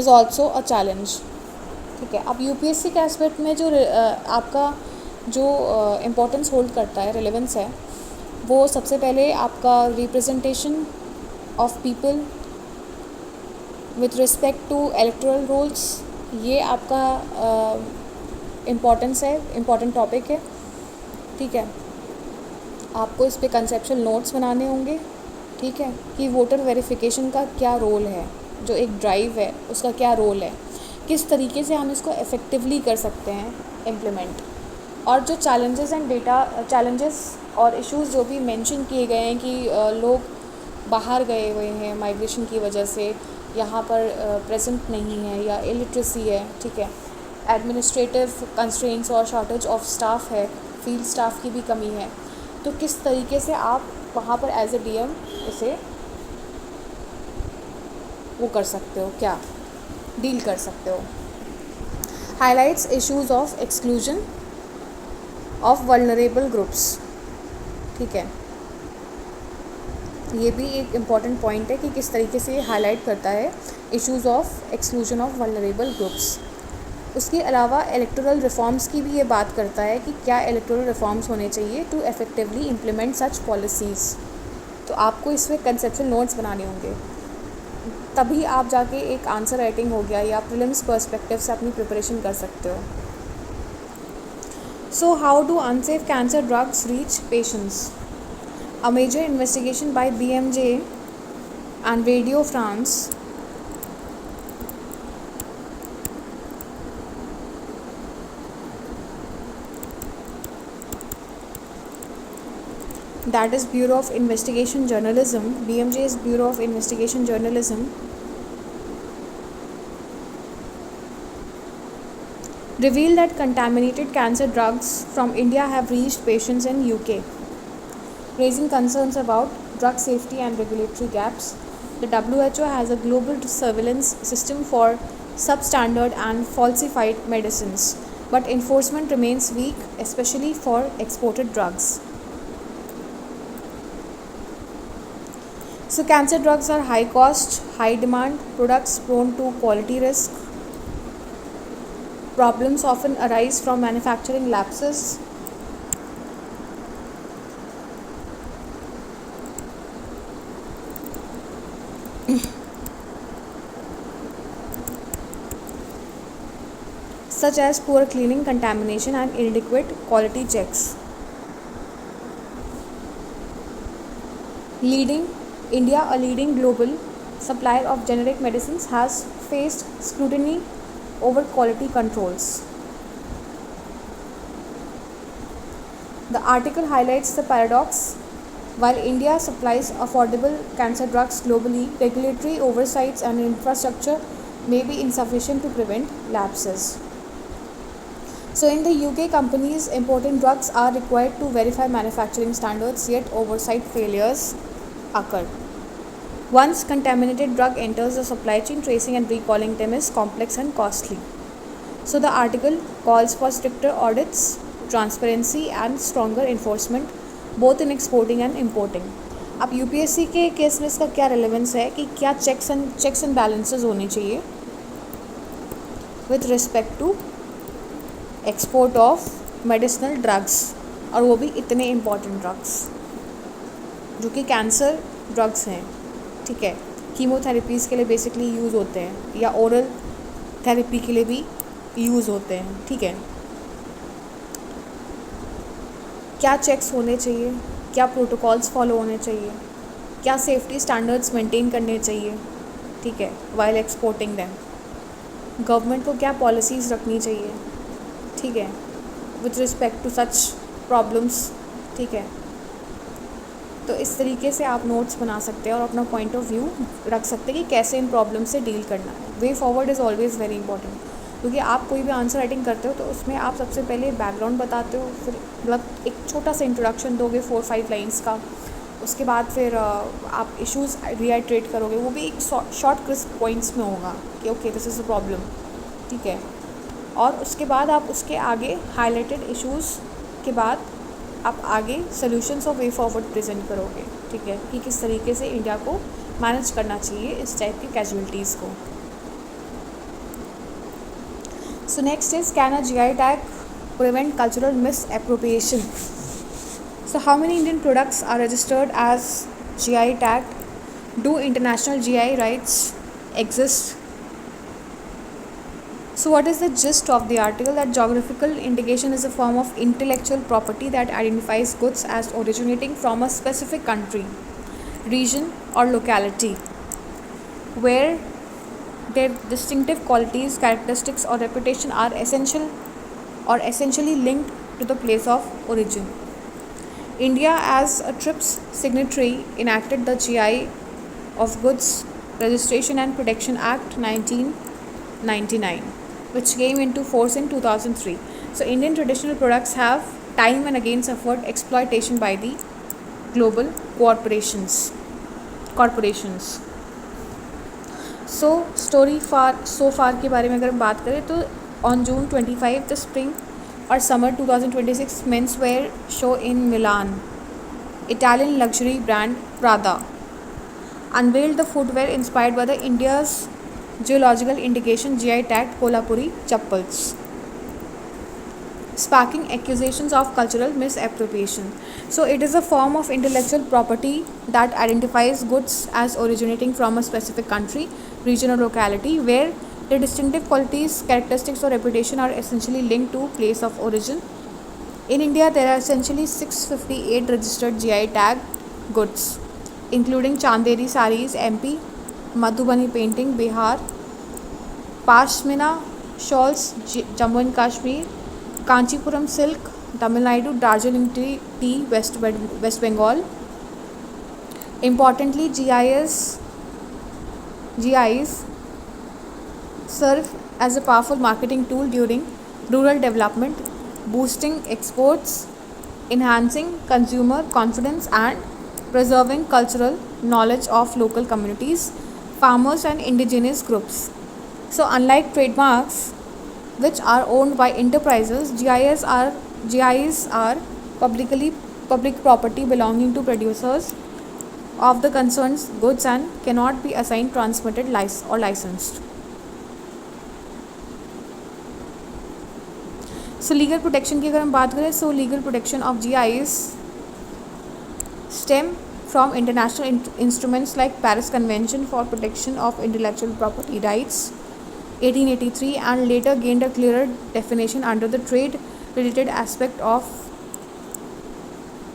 is also a challenge. ठीक है. अब UPSC के aspect में जो आपका जो importance hold करता है, रिलेवेंस है, वो सबसे पहले आपका representation of people with respect to electoral rolls, ये आपका इम्पॉर्टेंस है, इम्पॉर्टेंट टॉपिक है, ठीक है. आपको इस पे कंसेप्चुअल नोट्स बनाने होंगे, ठीक है, कि वोटर वेरिफिकेशन का क्या रोल है, जो एक ड्राइव है उसका क्या रोल है, किस तरीके से हम इसको इफ़ेक्टिवली कर सकते हैं इम्प्लीमेंट, और जो चैलेंजेस और इश्यूज़ जो भी मेंशन किए गए हैं कि लोग बाहर गए हुए हैं माइग्रेशन की वजह से, यहाँ पर प्रेजेंट नहीं है या इलिटरेसी है, ठीक है, एडमिनिस्ट्रेटिव कंस्ट्रेंट्स और शॉर्टेज ऑफ स्टाफ है, फील्ड स्टाफ की भी कमी है, तो किस तरीके से आप वहाँ पर एज ए DM इसे वो कर सकते हो, क्या डील कर सकते हो. Highlights issues of exclusion of vulnerable groups. ठीक है, ये भी एक इम्पॉर्टेंट पॉइंट है कि किस तरीके से ये हाईलाइट करता है issues of exclusion of vulnerable groups. उसके अलावा इलेक्टोरल रिफॉर्म्स की भी ये बात करता है कि क्या इलेक्टोरल रिफॉर्म्स होने चाहिए to effectively implement such policies. तो आपको इसमें कंसेप्चुअल नोट्स बनाने होंगे, तभी आप जाके एक आंसर राइटिंग हो गया या प्रीलिम्स पर्सपेक्टिव से अपनी प्रिपरेशन कर सकते हो। So how do unsafe cancer drugs reach patients? A major investigation by BMJ and Radio France that is Bureau of Investigation Journalism, BMJ's Bureau of Investigation Journalism revealed that contaminated cancer drugs from India have reached patients in UK, raising concerns about drug safety and regulatory gaps. The WHO has a global surveillance system for substandard and falsified medicines, but enforcement remains weak, especially for exported drugs. So, cancer drugs are high cost, high demand products prone to quality risk. Problems often arise from manufacturing lapses, such as poor cleaning, contamination, and inadequate quality checks. India, a leading global supplier of generic medicines, has faced scrutiny over quality controls. The article highlights the paradox. While India supplies affordable cancer drugs globally, regulatory oversights and infrastructure may be insufficient to prevent lapses. So in the UK, companies importing drugs are required to verify manufacturing standards, yet oversight failures occur. Once contaminated drug enters the supply chain, tracing and recalling them is complex and costly. So the article calls for stricter audits, transparency and stronger enforcement both in exporting and importing. अब UPSC के case में इसका क्या relevance है कि क्या checks and balances होने चाहिए with respect to export of medicinal drugs, और वो भी इतने इम्पॉर्टेंट ड्रग्स जो कि कैंसर ड्रग्स हैं, ठीक है, कीमोथेरेपीज़ के लिए बेसिकली यूज़ होते हैं या ओरल थेरेपी के लिए भी यूज़ होते हैं, ठीक है। क्या चेक्स होने चाहिए, क्या प्रोटोकॉल्स फॉलो होने चाहिए, क्या सेफ्टी स्टैंडर्ड्स मेंटेन करने चाहिए, ठीक है, वाइल एक्सपोर्टिंग दैम। गवर्नमेंट को क्या पॉलिसीज़ रखनी चाहिए, ठीक है, with respect to such problems, ठीक है। तो इस तरीके से आप नोट्स बना सकते हैं और अपना पॉइंट ऑफ व्यू रख सकते हैं कि कैसे इन प्रॉब्लम से डील करना है। Way forward is always very important, क्योंकि आप कोई भी आंसर राइटिंग करते हो तो उसमें आप सबसे पहले बैकग्राउंड बताते हो, फिर मतलब एक छोटा सा इंट्रोडक्शन दोगे 4-5 लाइन्स का, उसके बाद फिर आप इश्यूज़ रिआइट्रेट करोगे, वो भी एक शॉर्ट क्रिस्प पॉइंट्स में होगा कि okay this is a problem, ठीक है। और उसके बाद आप उसके आगे हाईलाइटेड इश्यूज़ के बाद आप आगे सॉल्यूशंस और वे फॉरवर्ड प्रेजेंट करोगे, ठीक है, कि किस तरीके से इंडिया को मैनेज करना चाहिए इस टाइप की कैजुअलिटीज़ को। So next is, can a GI tag prevent cultural misappropriation? So how many Indian products are registered as GI tag? Do international GI rights exist? So what is the gist of the article? That geographical indication is a form of intellectual property that identifies goods as originating from a specific country, region or locality, where their distinctive qualities, characteristics or reputation are essentially linked to the place of origin. India, as a TRIPS signatory, enacted the GI of Goods Registration and Protection Act 1999, which came into force in 2003. So Indian traditional products have time and again suffered exploitation by the global corporations. So so far के बारे में अगर हम बात करें तो on June 25 the spring or summer 2026 men's wear show in Milan Italian luxury brand Prada unveiled the footwear inspired by the India's geological indication GI tagged Kolhapuri chappals, sparking accusations of cultural misappropriation. So, it is a form of intellectual property that identifies goods as originating from a specific country, region, or locality where the distinctive qualities, characteristics, or reputation are essentially linked to place of origin. In India, there are essentially 658 registered GI tag goods, including Chanderi saris, MP, Madhubani painting, Bihar, Pashmina shawls, Jammu and Kashmir, Kanchipuram silk, Tamil Nadu, Darjeeling tea, West Bengal. Importantly, GIs serve as a powerful marketing tool during rural development, boosting exports, enhancing consumer confidence, and preserving cultural knowledge of local communities, farmers, and indigenous groups. So, unlike trademarks, which are owned by enterprises, GIs are public property belonging to producers of the concerned goods and cannot be assigned, transmitted, or licensed. So legal protection की अगर हम बात करें, सो legal protection of GIs stem from international instruments like Paris Convention for Protection of Intellectual Property Rights 1883 and later gained a clearer definition under the trade related aspect of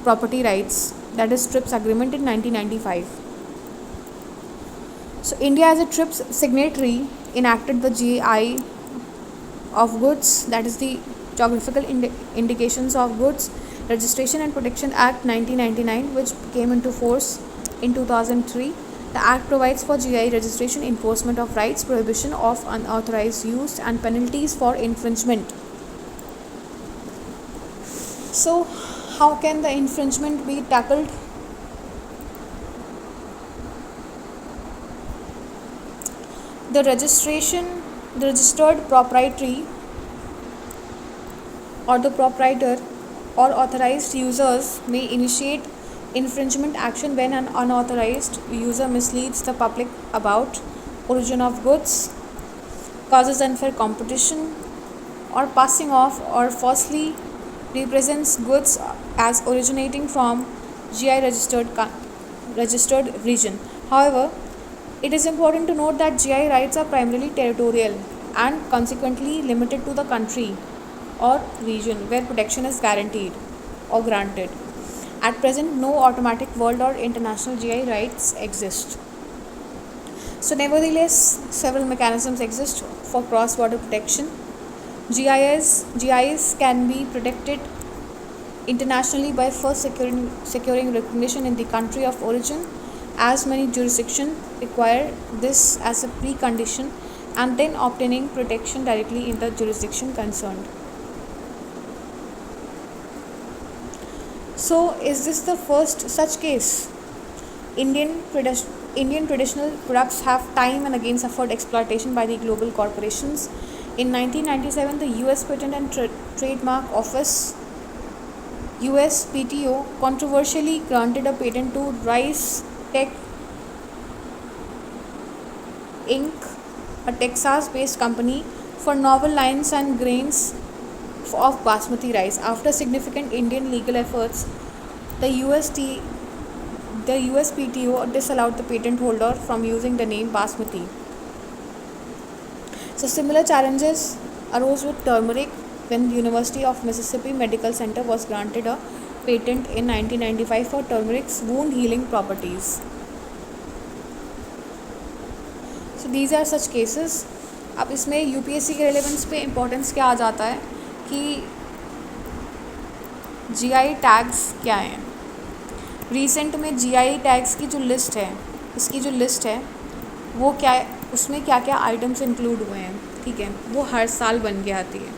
property rights, that is TRIPS agreement in 1995. So India as a TRIPS signatory enacted the GI of goods, that is the Geographical Indications of Goods Registration and Protection Act 1999, which came into force in 2003. The Act provides for GI registration, enforcement of rights, prohibition of unauthorized use, and penalties for infringement. So, how can the infringement be tackled? The registered proprietary or the proprietor or authorized users may initiate infringement action when an unauthorized user misleads the public about origin of goods, causes unfair competition, or passing off or falsely represents goods as originating from GI registered region. However, it is important to note that GI rights are primarily territorial and consequently limited to the country or region where protection is guaranteed or granted. At present, no automatic world or international GI rights exist. So, nevertheless, several mechanisms exist for cross-border protection. GIs can be protected internationally by first securing recognition in the country of origin, as many jurisdictions require this as a precondition, and then obtaining protection directly in the jurisdiction concerned. So, is this the first such case? Indian traditional products have time and again suffered exploitation by the global corporations. In 1997, the US Patent and Trademark Office USPTO controversially granted a patent to Rice Tech Inc., a Texas-based company, for novel lines and grains of basmati rice. After significant Indian legal efforts, the USPTO disallowed the patent holder from using the name basmati. So similar challenges arose with turmeric when the University of Mississippi Medical Center was granted a patent in 1995 for turmeric's wound healing properties. So these are such cases. अब इसमें UPSC के relevance पे importance क्या आ जाता है कि GI tags क्या हैं. रिसेंट में GI टैग्स की जो लिस्ट है, इसकी जो लिस्ट है वो क्या है, उसमें क्या क्या आइटम्स इंक्लूड हुए हैं, ठीक है, वो हर साल बन के आती है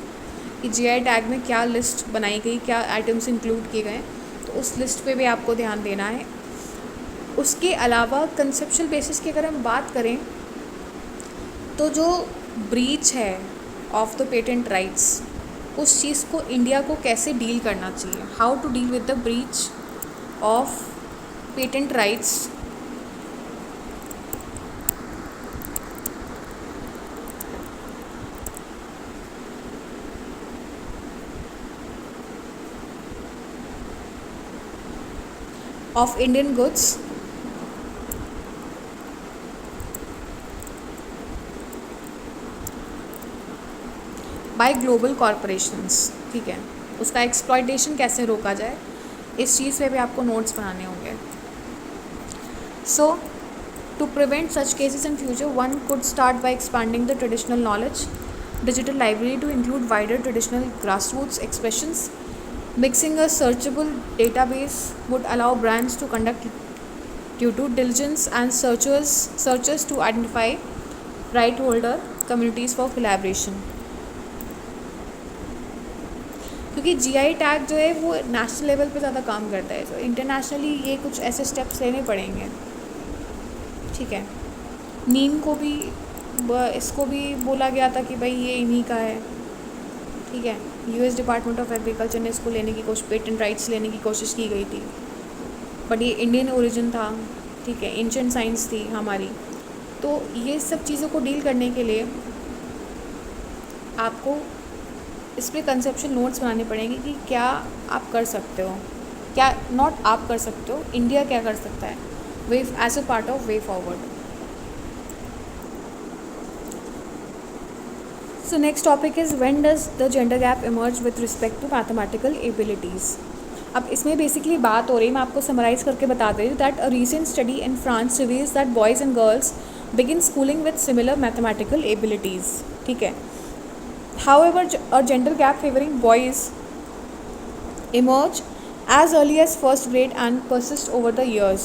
कि GI टैग में क्या लिस्ट बनाई गई, क्या आइटम्स इंक्लूड किए गए, तो उस लिस्ट पे भी आपको ध्यान देना है. उसके अलावा कंसेप्चुअल बेसिस की अगर हम बात करें तो जो ब्रीच है ऑफ द पेटेंट राइट्स, उस चीज़ को इंडिया को कैसे डील करना चाहिए, how to deal with the breach of patent rights of Indian goods by global corporations. ठीक है, उसका एक्सप्लॉयटेशन कैसे रोका जाए, इस चीज़ पे भी आपको नोट्स बनाने होंगे. So to prevent such cases in future, one could start by expanding the traditional knowledge digital library to include wider traditional grassroots expressions. Mixing a searchable database would allow brands to conduct due diligence and searches to identify right holder communities for collaboration. क्योंकि GI tag जो है वो national level पे ज़्यादा काम करता है, तो इंटरनेशनली ये कुछ ऐसे स्टेप्स लेने पड़ेंगे. ठीक है, नीम को भी इसको भी बोला गया था कि भाई ये इन्हीं का है. ठीक है, US डिपार्टमेंट ऑफ एग्रीकल्चर ने इसको लेने की पेटेंट राइट्स लेने की कोशिश की गई थी, बट ये इंडियन ओरिजिन था. ठीक है, एंशिएंट साइंस थी हमारी. तो ये सब चीज़ों को डील करने के लिए आपको इस पर कंसेप्शन नोट्स बनाने पड़ेंगे कि क्या आप कर सकते हो, क्या नॉट आप कर सकते हो, इंडिया क्या कर सकता है way as a part of way forward. So next topic is when does the gender gap emerge with respect to mathematical abilities. अब इसमें बेसिकली बात हो रही है, मैं आपको समराइज़ करके बता दे रही हूँ, that a recent study in France reveals that boys and girls begin schooling with similar mathematical abilities. ठीक है, however a gender gap favoring boys emerge as early as first grade and persist over the years.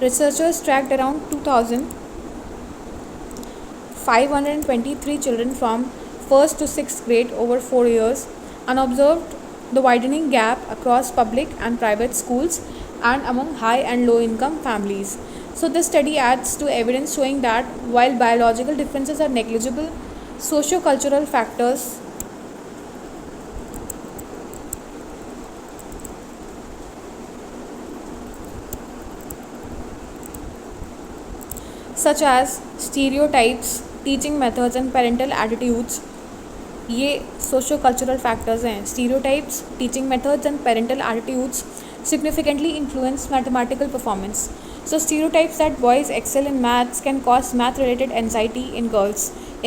Researchers tracked around 2,523 children from first to sixth grade over 4 years and observed the widening gap across public and private schools and among high and low income families. So this study adds to evidence showing that while biological differences are negligible, socio-cultural factors such as stereotypes, teaching methods and parental attitudes, ये socio cultural factors हैं. Stereotypes, teaching methods and parental attitudes significantly influence mathematical performance. So stereotypes that boys excel in maths can cause math-related anxiety in girls,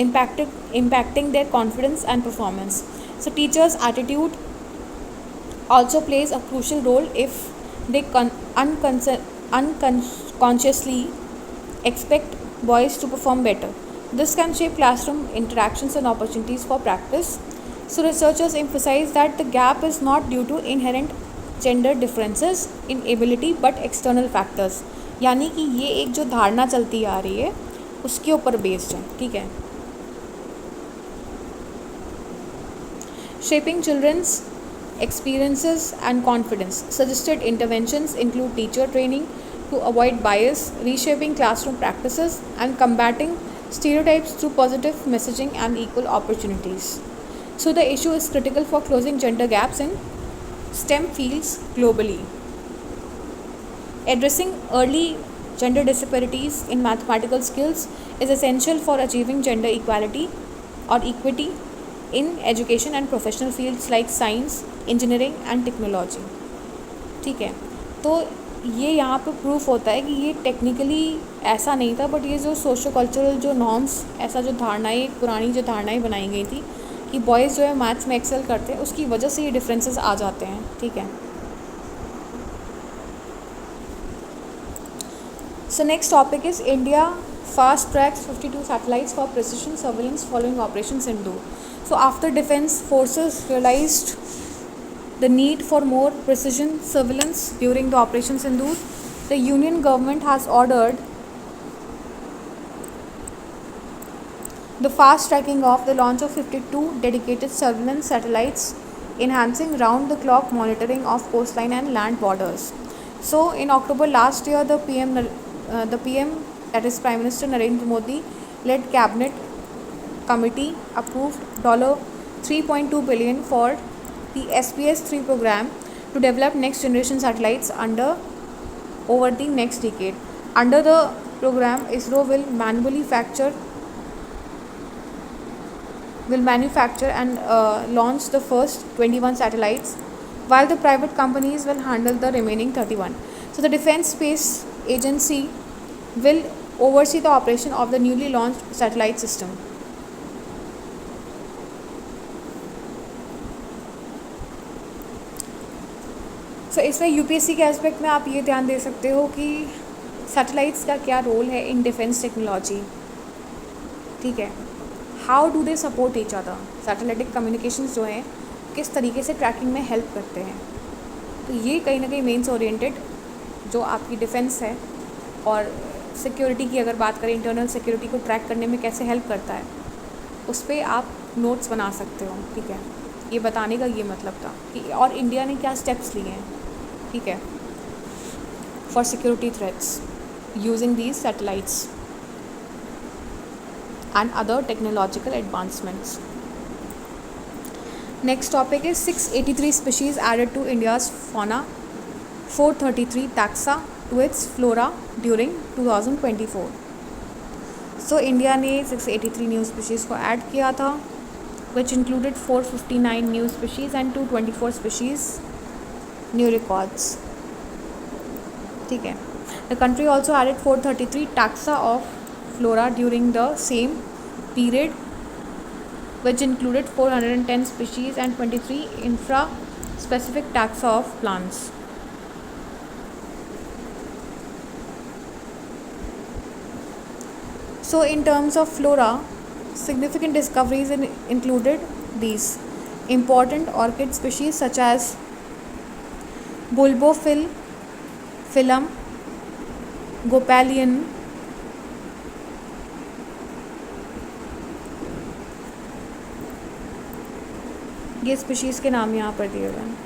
impacting their confidence and performance. So teachers' attitude also plays a crucial role if they unconsciously expect boys to perform better. This can shape classroom interactions and opportunities for practice. So researchers emphasize that the gap is not due to inherent gender differences in ability but external factors. यानी कि ये एक जो धारणा चलती आ रही है उसके ऊपर बेस्ड है. ठीक है, shaping children's experiences and confidence. Suggested interventions include teacher training to avoid bias, reshaping classroom practices, and combating stereotypes through positive messaging and equal opportunities. So the issue is critical for closing gender gaps in STEM fields globally. Addressing early gender disparities in mathematical skills is essential for achieving gender equality or equity in education and professional fields like science, engineering and technology. ठीक है, तो ये यहाँ पे proof होता है कि ये टेक्निकली ऐसा नहीं था, बट ये जो सोशो कल्चरल जो नॉर्म्स, ऐसा जो धारणाएँ, पुरानी जो धारणाएँ बनाई गई थी कि बॉयज़ जो है मैथ्स में एक्सेल करते हैं, उसकी वजह से ये डिफरेंसेस आ जाते हैं. ठीक है, so next topic is India fast tracks 52 satellites for precision surveillance following Operation Sindoor. So after defense forces realized the need for more precision surveillance during the Operation Sindoor, the Union government has ordered the fast tracking of the launch of 52 dedicated surveillance satellites, enhancing round-the-clock monitoring of coastline and land borders. So in October last year, the PM, that is Prime Minister Narendra Modi, led cabinet committee approved $3.2 billion for the SPS-3 program to develop next generation satellites under over the next decade. Under the program, ISRO will manufacture and launch the first 21 satellites, while the private companies will handle the remaining 31. So the Defense Space Agency will oversee the operation of the newly launched satellite system. सो इसमें UPSC के aspect में आप ये ध्यान दे सकते हो कि satellites का क्या रोल है इन डिफेंस टेक्नोलॉजी, ठीक है. How do they support each other. Satellitic communications जो हैं किस तरीके से ट्रैकिंग में हेल्प करते हैं. तो ये कहीं ना कहीं मेंस ओरिएंटेड जो आपकी डिफेंस है और सिक्योरिटी की अगर बात करें, इंटरनल सिक्योरिटी को ट्रैक करने में कैसे हेल्प करता है, उस पर आप नोट्स बना सकते हो, ठीक है. ये बताने का ये मतलब था कि और इंडिया ने क्या स्टेप्स लिए हैं, ठीक है, for security threats using these satellites and other technological advancements. Next topic is 683 species added to India's fauna, 433 taxa to its flora during 2024. So India ने 683 new species को add किया था, which included 459 new species and 224 species new records, ठीक है. The country also added 433 taxa of flora during the same period, which included 410 species and 23 infra-specific taxa of plants. So in terms of flora, significant discoveries included these important orchid species such as Bulbophyllum, Gopalion, ये species के नाम यहाँ पर दिए हुए हैं.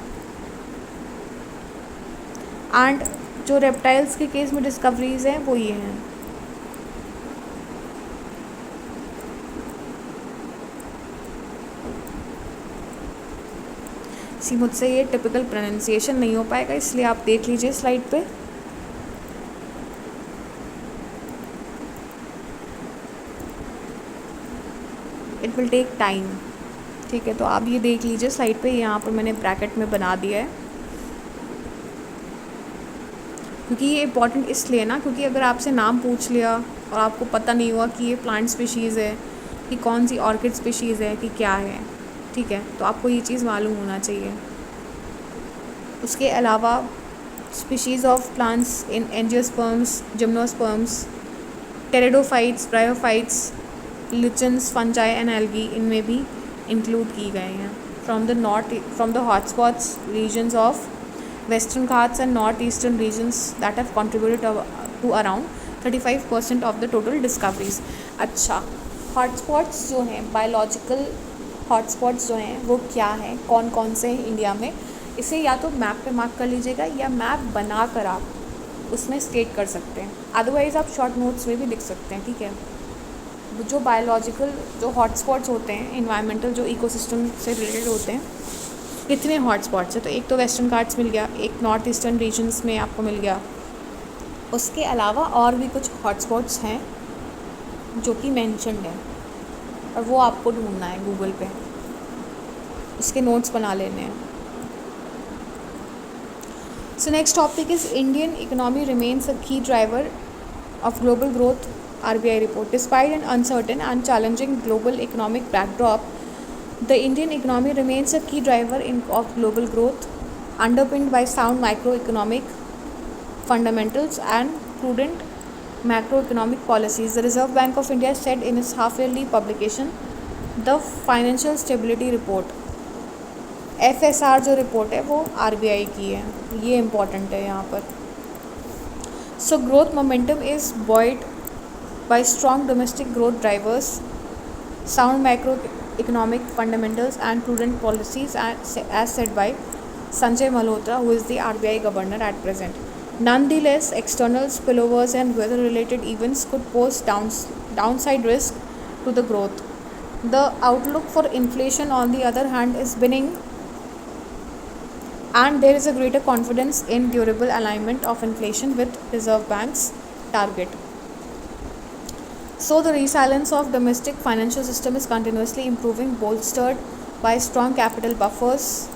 And जो reptiles के केस में डिस्कवरीज हैं वो ये हैं. सी मुझसे ये टिपिकल प्रोनाउंसिएशन नहीं हो पाएगा, इसलिए आप देख लीजिए स्लाइड पे. इट विल टेक टाइम, ठीक है. तो आप ये देख लीजिए स्लाइड पे, यहाँ पर मैंने ब्रैकेट में बना दिया है, क्योंकि ये इंपॉर्टेंट इसलिए ना, क्योंकि अगर आपसे नाम पूछ लिया और आपको पता नहीं हुआ कि ये प्लांट स्पीशीज़ है, कि कौन सी ऑर्किड स्पीशीज़ है, कि क्या है, ठीक है, तो आपको ये चीज़ मालूम होना चाहिए. उसके अलावा species of plants in angiosperms, gymnosperms, pteridophytes, bryophytes, lichens, fungi and algae इनमें भी इंक्लूड की गए हैं. From the hotspots regions of Western Ghats and north eastern regions that have contributed to around 35% of the total discoveries. अच्छा, hotspots जो हैं, biological hotspots जो हैं वो क्या हैं, कौन कौन से हैं इंडिया में, इसे या तो मैप पे मार्क कर लीजिएगा या मैप बना कर आप उसमें स्टेट कर सकते हैं. अदरवाइज़ आप शॉर्ट नोट्स में भी लिख सकते हैं, ठीक है. जो बायोलॉजिकल जो हॉटस्पॉट्स होते हैं, इन्वायरमेंटल जो इकोसिस्टम से रिलेटेड होते हैं, कितने हॉटस्पॉट्स हैं, तो एक तो वेस्टर्न घाट्स मिल गया, एक नॉर्थ ईस्टर्न रीजन्स में आपको मिल गया. उसके अलावा और भी कुछ हॉटस्पॉट्स हैं जो कि मेंशन्ड है, और वो आपको ढूंढना है गूगल पे, उसके नोट्स बना लेने हैं. So next topic is Indian economy remains अ की driver of global growth, RBI report. Despite an uncertain and challenging global economic backdrop, the Indian economy remains a key driver of global growth, underpinned by sound microeconomic fundamentals and prudent macroeconomic policies. The Reserve Bank of India said in its half-yearly publication, the Financial Stability Report, FSR जो report है वो RBI की है, ये important है यहाँ पर. So growth momentum is buoyed by strong domestic growth drivers, sound macroeconomic fundamentals and prudent policies, as said by Sanjay Malhotra, who is the RBI governor at present. Nonetheless, external spillovers and weather-related events could pose downside risk to the growth. The outlook for inflation, on the other hand, is benign, and there is a greater confidence in durable alignment of inflation with Reserve Bank's target. So the resilience of domestic financial system is continuously improving, bolstered by strong capital buffers,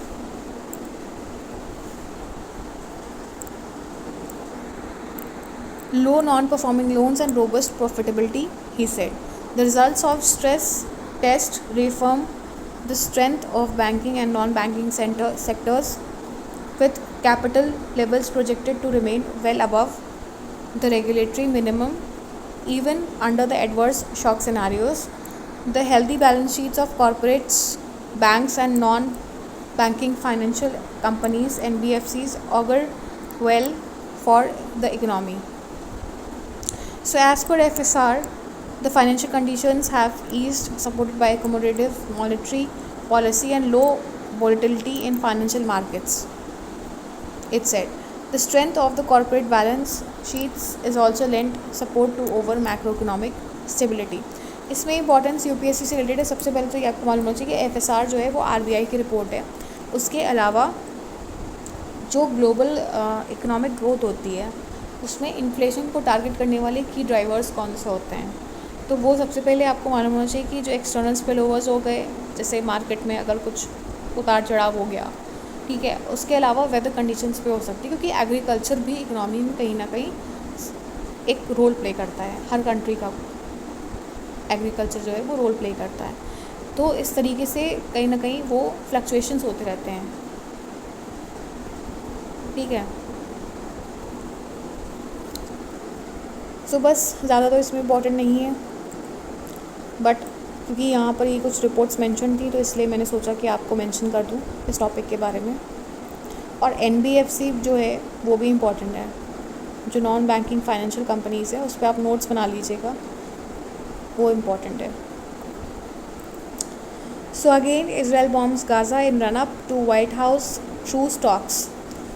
low non-performing loans and robust profitability, he said. The results of stress test reaffirm the strength of banking and non-banking sectors, with capital levels projected to remain well above the regulatory minimum even under the adverse shock scenarios. The healthy balance sheets of corporates, banks and non-banking financial companies (NBFCs) augur well for the economy. So as per FSR, the financial conditions have eased, supported by accommodative monetary policy and low volatility in financial markets. It said the strength of the corporate balance sheets is also lent support to over macroeconomic stability. इसमें importance UPSC से related है. सबसे पहले तो ये आपको मालूम होना चाहिए कि एफएसआर जो है वो आरबीआई की रिपोर्ट है. उसके अलावा जो ग्लोबल इकोनॉमिक ग्रोथ होती है उसमें इन्फ्लेशन को टारगेट करने वाले की ड्राइवर्स कौन से होते हैं, तो वो सबसे पहले आपको मालूम होना चाहिए कि जो एक्सटर्नल स्पिलओवर्स हो गए, जैसे मार्केट में अगर कुछ उतार चढ़ाव हो गया, ठीक है. उसके अलावा वेदर कंडीशंस पे हो सकती है, क्योंकि एग्रीकल्चर भी इकोनॉमी में कहीं ना कहीं एक रोल प्ले करता है. हर कंट्री का एग्रीकल्चर जो है वो रोल प्ले करता है. तो इस तरीके से कहीं ना कहीं वो फ्लक्चुएशंस होते रहते हैं, ठीक है. सो बस ज़्यादा तो इसमें इम्पॉर्टेंट नहीं है, बट क्योंकि यहाँ पर ये कुछ रिपोर्ट्स मेंशन थी तो इसलिए मैंने सोचा कि आपको मेंशन कर दूँ इस टॉपिक के बारे में. और एनबीएफसी जो है वो भी इम्पॉर्टेंट है. जो नॉन बैंकिंग फाइनेंशियल कंपनीज़ है उस पर आप नोट्स बना लीजिएगा, वो इम्पॉर्टेंट है. So again Israel bombs Gaza in run up to White House truce talks.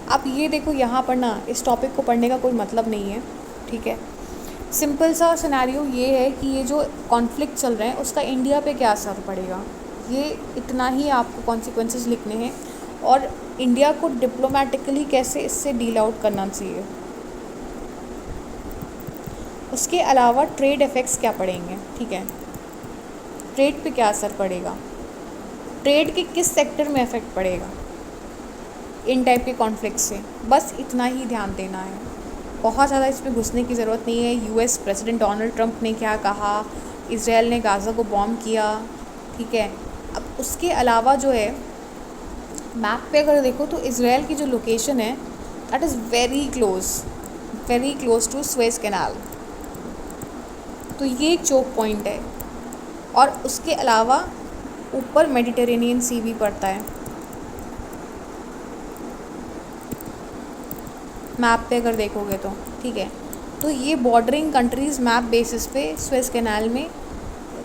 आप ये देखो, यहाँ पर ना इस टॉपिक को पढ़ने का कोई मतलब नहीं है, ठीक है. सिंपल सा सिनेरियो ये है कि ये जो कॉन्फ्लिक्ट चल रहे हैं उसका इंडिया पे क्या असर पड़ेगा, ये इतना ही आपको कॉन्सिक्वेंसेस लिखने हैं. और इंडिया को डिप्लोमेटिकली कैसे इससे डील आउट करना चाहिए. उसके अलावा ट्रेड इफ़ेक्ट्स क्या पड़ेंगे, ठीक है. ट्रेड पे क्या असर पड़ेगा, ट्रेड के किस सेक्टर में इफ़ेक्ट पड़ेगा इन टाइप के कॉन्फ्लिक्ट से, बस इतना ही ध्यान देना है. बहुत ज़्यादा इसमें घुसने की ज़रूरत नहीं है. यूएस प्रेसिडेंट डोनाल्ड ट्रंप ने क्या कहा, इजराइल ने गाज़ा को बॉम्ब किया, ठीक है. अब उसके अलावा जो है मैप पे अगर देखो तो इजराइल की जो लोकेशन है that is very close to Suez canal. तो ये एक चोक पॉइंट है. और उसके अलावा ऊपर मेडिटेरेनियन सी भी पड़ता है. मैप पे अगर देखोगे तो, ठीक है. तो ये बॉर्डरिंग कंट्रीज़ मैप बेसिस पे स्वेज कैनाल में,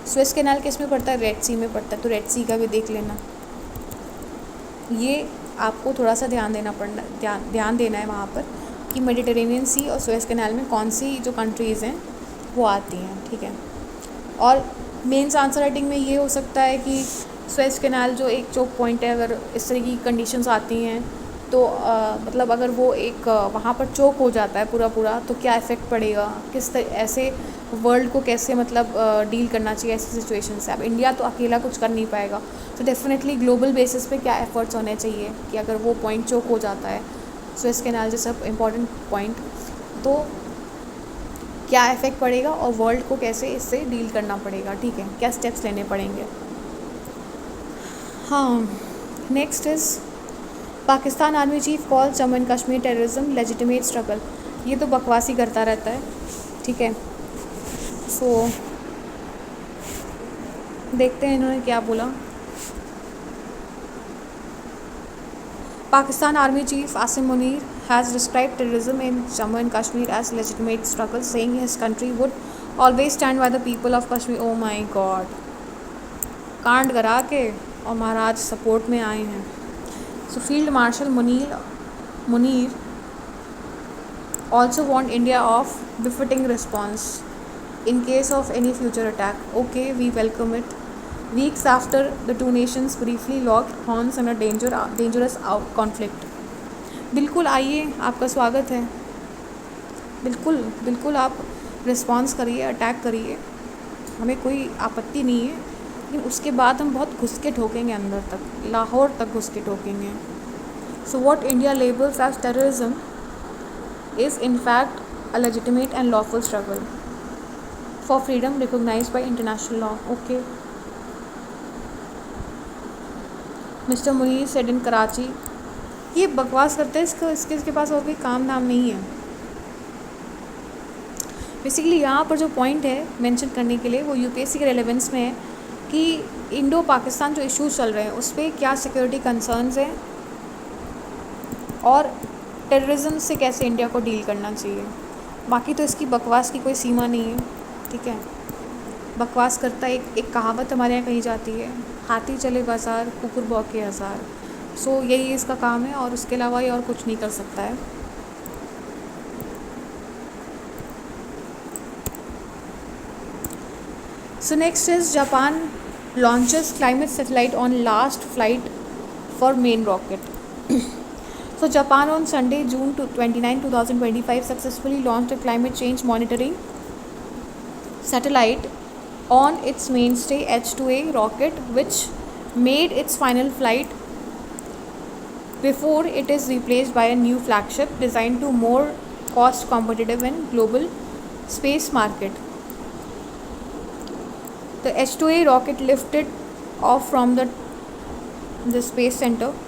स्वेज कैनाल किस में पड़ता है, रेड सी में पड़ता है. तो रेड सी का भी देख लेना. ये आपको थोड़ा सा ध्यान देना है वहाँ पर कि मेडिटेरेनियन सी और स्वेज कैनाल में कौन सी जो कंट्रीज़ हैं वो आती हैं, ठीक है. और मेंस आंसर राइटिंग में ये हो सकता है कि स्वेज कैनाल जो एक चोक पॉइंट है, अगर इस तरह की कंडीशंस आती हैं तो मतलब अगर वो एक वहाँ पर चोक हो जाता है पूरा तो क्या इफ़ेक्ट पड़ेगा, ऐसे वर्ल्ड को कैसे मतलब डील करना चाहिए ऐसी सिचुएशन से. अब इंडिया तो अकेला कुछ कर नहीं पाएगा, तो डेफिनेटली ग्लोबल बेसिस पे क्या एफर्ट्स होने चाहिए कि अगर वो पॉइंट चोक हो जाता है, स्वेज कैनाल जैसा इम्पॉर्टेंट पॉइंट, तो क्या इफ़ेक्ट पड़ेगा और वर्ल्ड को कैसे इससे डील करना पड़ेगा, ठीक है. क्या स्टेप्स लेने पड़ेंगे. हाँ, next is Pakistan army chief call Jammu and Kashmir terrorism legitimate struggle. ये तो बकवास ही करता रहता है, ठीक है. सो देखते हैं इन्होंने क्या बोला. Pakistan Army Chief Asim Munir has described terrorism in Jammu and Kashmir as legitimate struggle, saying his country would always stand by the people of Kashmir. Oh my God! कांड करा के और महाराज सपोर्ट में आए हैं. So Field Marshal Munir also warned India of befitting response in case of any future attack. Okay, we welcome it. Weeks after the two nations briefly locked horns in a dangerous conflict. बिल्कुल आइए, आपका स्वागत है। बिल्कुल बिल्कुल, आप response करिए, attack करिए, हमें कोई आपत्ति नहीं है। लेकिन उसके बाद हम बहुत घुस के ठोकेंगे अंदर तक, लाहौर तक घुस के ठोकेंगे। So what India labels as terrorism is in fact a legitimate and lawful struggle for freedom recognized by international law. Okay. Mr. Munir said in Karachi. ये बकवास करते हैं, इसके पास और कोई काम धाम नहीं है। बेसिकली यहाँ पर जो पॉइंट है मेंशन करने के लिए वो यूपीएससी के रेलेवेंस में है कि इंडो पाकिस्तान जो इश्यूज चल रहे हैं उस पर क्या सिक्योरिटी कंसर्न्स हैं और टेररिज्म से कैसे इंडिया को डील करना चाहिए। बाकी तो इसकी बकवास की कोई सीमा नहीं है, ठीक है। बकवास करता एक कहावत हमारे यहाँ कही जाती है, हाथी चले बाजार कुकुर भौंके हज़ार। सो यही इसका काम है और उसके अलावा ये और कुछ नहीं कर सकता है। सो next is Japan launches climate satellite on last flight for main rocket. So Japan on Sunday, June 29, 2025 successfully launched a climate change monitoring satellite on its mainstay H2A rocket, which made its final flight before it is replaced by a new flagship designed to more cost competitive in global space market. The H2A rocket lifted off from the Space Center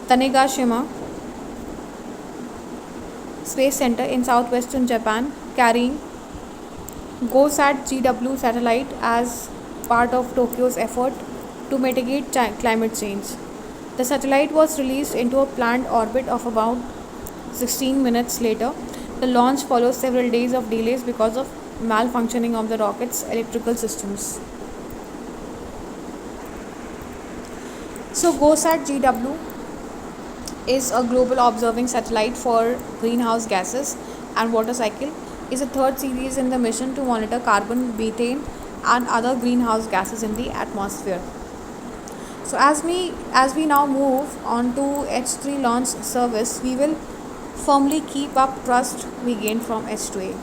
Tanegashima Space Center in southwestern Japan, carrying GoSat GW satellite as part of Tokyo's effort to mitigate climate change. The satellite was released into a planned orbit of about 16 minutes later. The launch follows several days of delays because of malfunctioning of the rocket's electrical systems. So GoSat GW is a global observing satellite for greenhouse gases and water cycle, is a third series in the mission to monitor carbon, methane and other greenhouse gases in the atmosphere. So as we now move on to H3 launch service, we will firmly keep up trust we gained from H2A.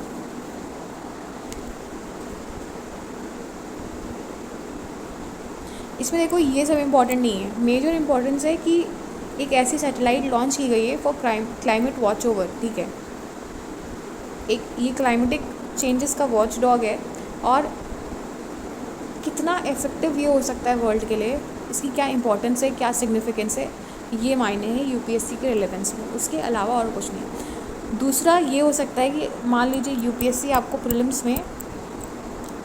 इसमें देखो ये सब important नहीं है, major importance है कि एक ऐसी सैटेलाइट लॉन्च की गई है फॉर क्लाइमेट वॉच ओवर, ठीक है। एक ये क्लाइमेटिक चेंजेस का वॉच डॉग है और कितना इफ़ेक्टिव ये हो सकता है वर्ल्ड के लिए, इसकी क्या इंपॉर्टेंस है, क्या सिग्निफिकेंस है, ये मायने हैं यूपीएससी के रिलेवेंस में, उसके अलावा और कुछ नहीं। दूसरा ये हो सकता है कि मान लीजिए यूपीएससी आपको प्रीलिम्स में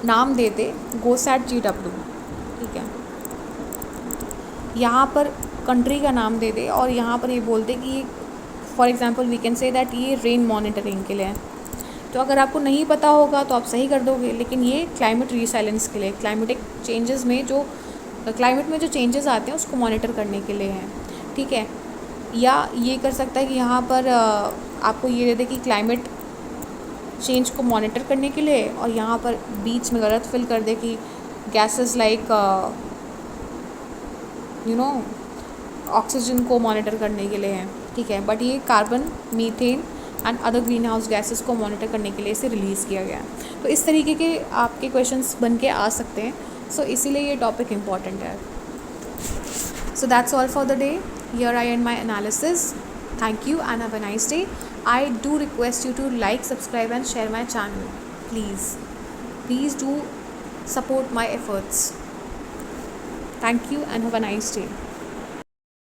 नाम दे दे GoSat GW, ठीक है, यहाँ पर कंट्री का नाम दे दे और यहाँ पर ये बोल दे कि ये for example we can say that ये रेन मॉनिटरिंग के लिए है। तो अगर आपको नहीं पता होगा तो आप सही कर दोगे, लेकिन ये क्लाइमेट रिसाइलेंस के लिए, क्लाइमेटिक चेंजेस में जो क्लाइमेट में जो चेंजेस आते हैं उसको मॉनिटर करने के लिए है, ठीक है। या ये कर सकता है कि यहाँ पर आपको ये दे दे कि क्लाइमेट चेंज को मॉनिटर करने के लिए, और यहाँ पर बीच में गलत फिल कर दे कि गैसेस लाइक ऑक्सीजन को मॉनिटर करने के लिए है, ठीक है। बट ये carbon, methane and other green house gases को मॉनिटर करने के लिए इसे रिलीज़ किया गया है। तो इस तरीके के आपके क्वेश्चंस बन के आ सकते हैं, सो इसीलिए ये टॉपिक इम्पॉर्टेंट है। So that's all for the day, here I and my analysis. Thank you and have a nice day. I do request you to like, subscribe and share my channel, please do support my efforts. Thank you and have a nice day.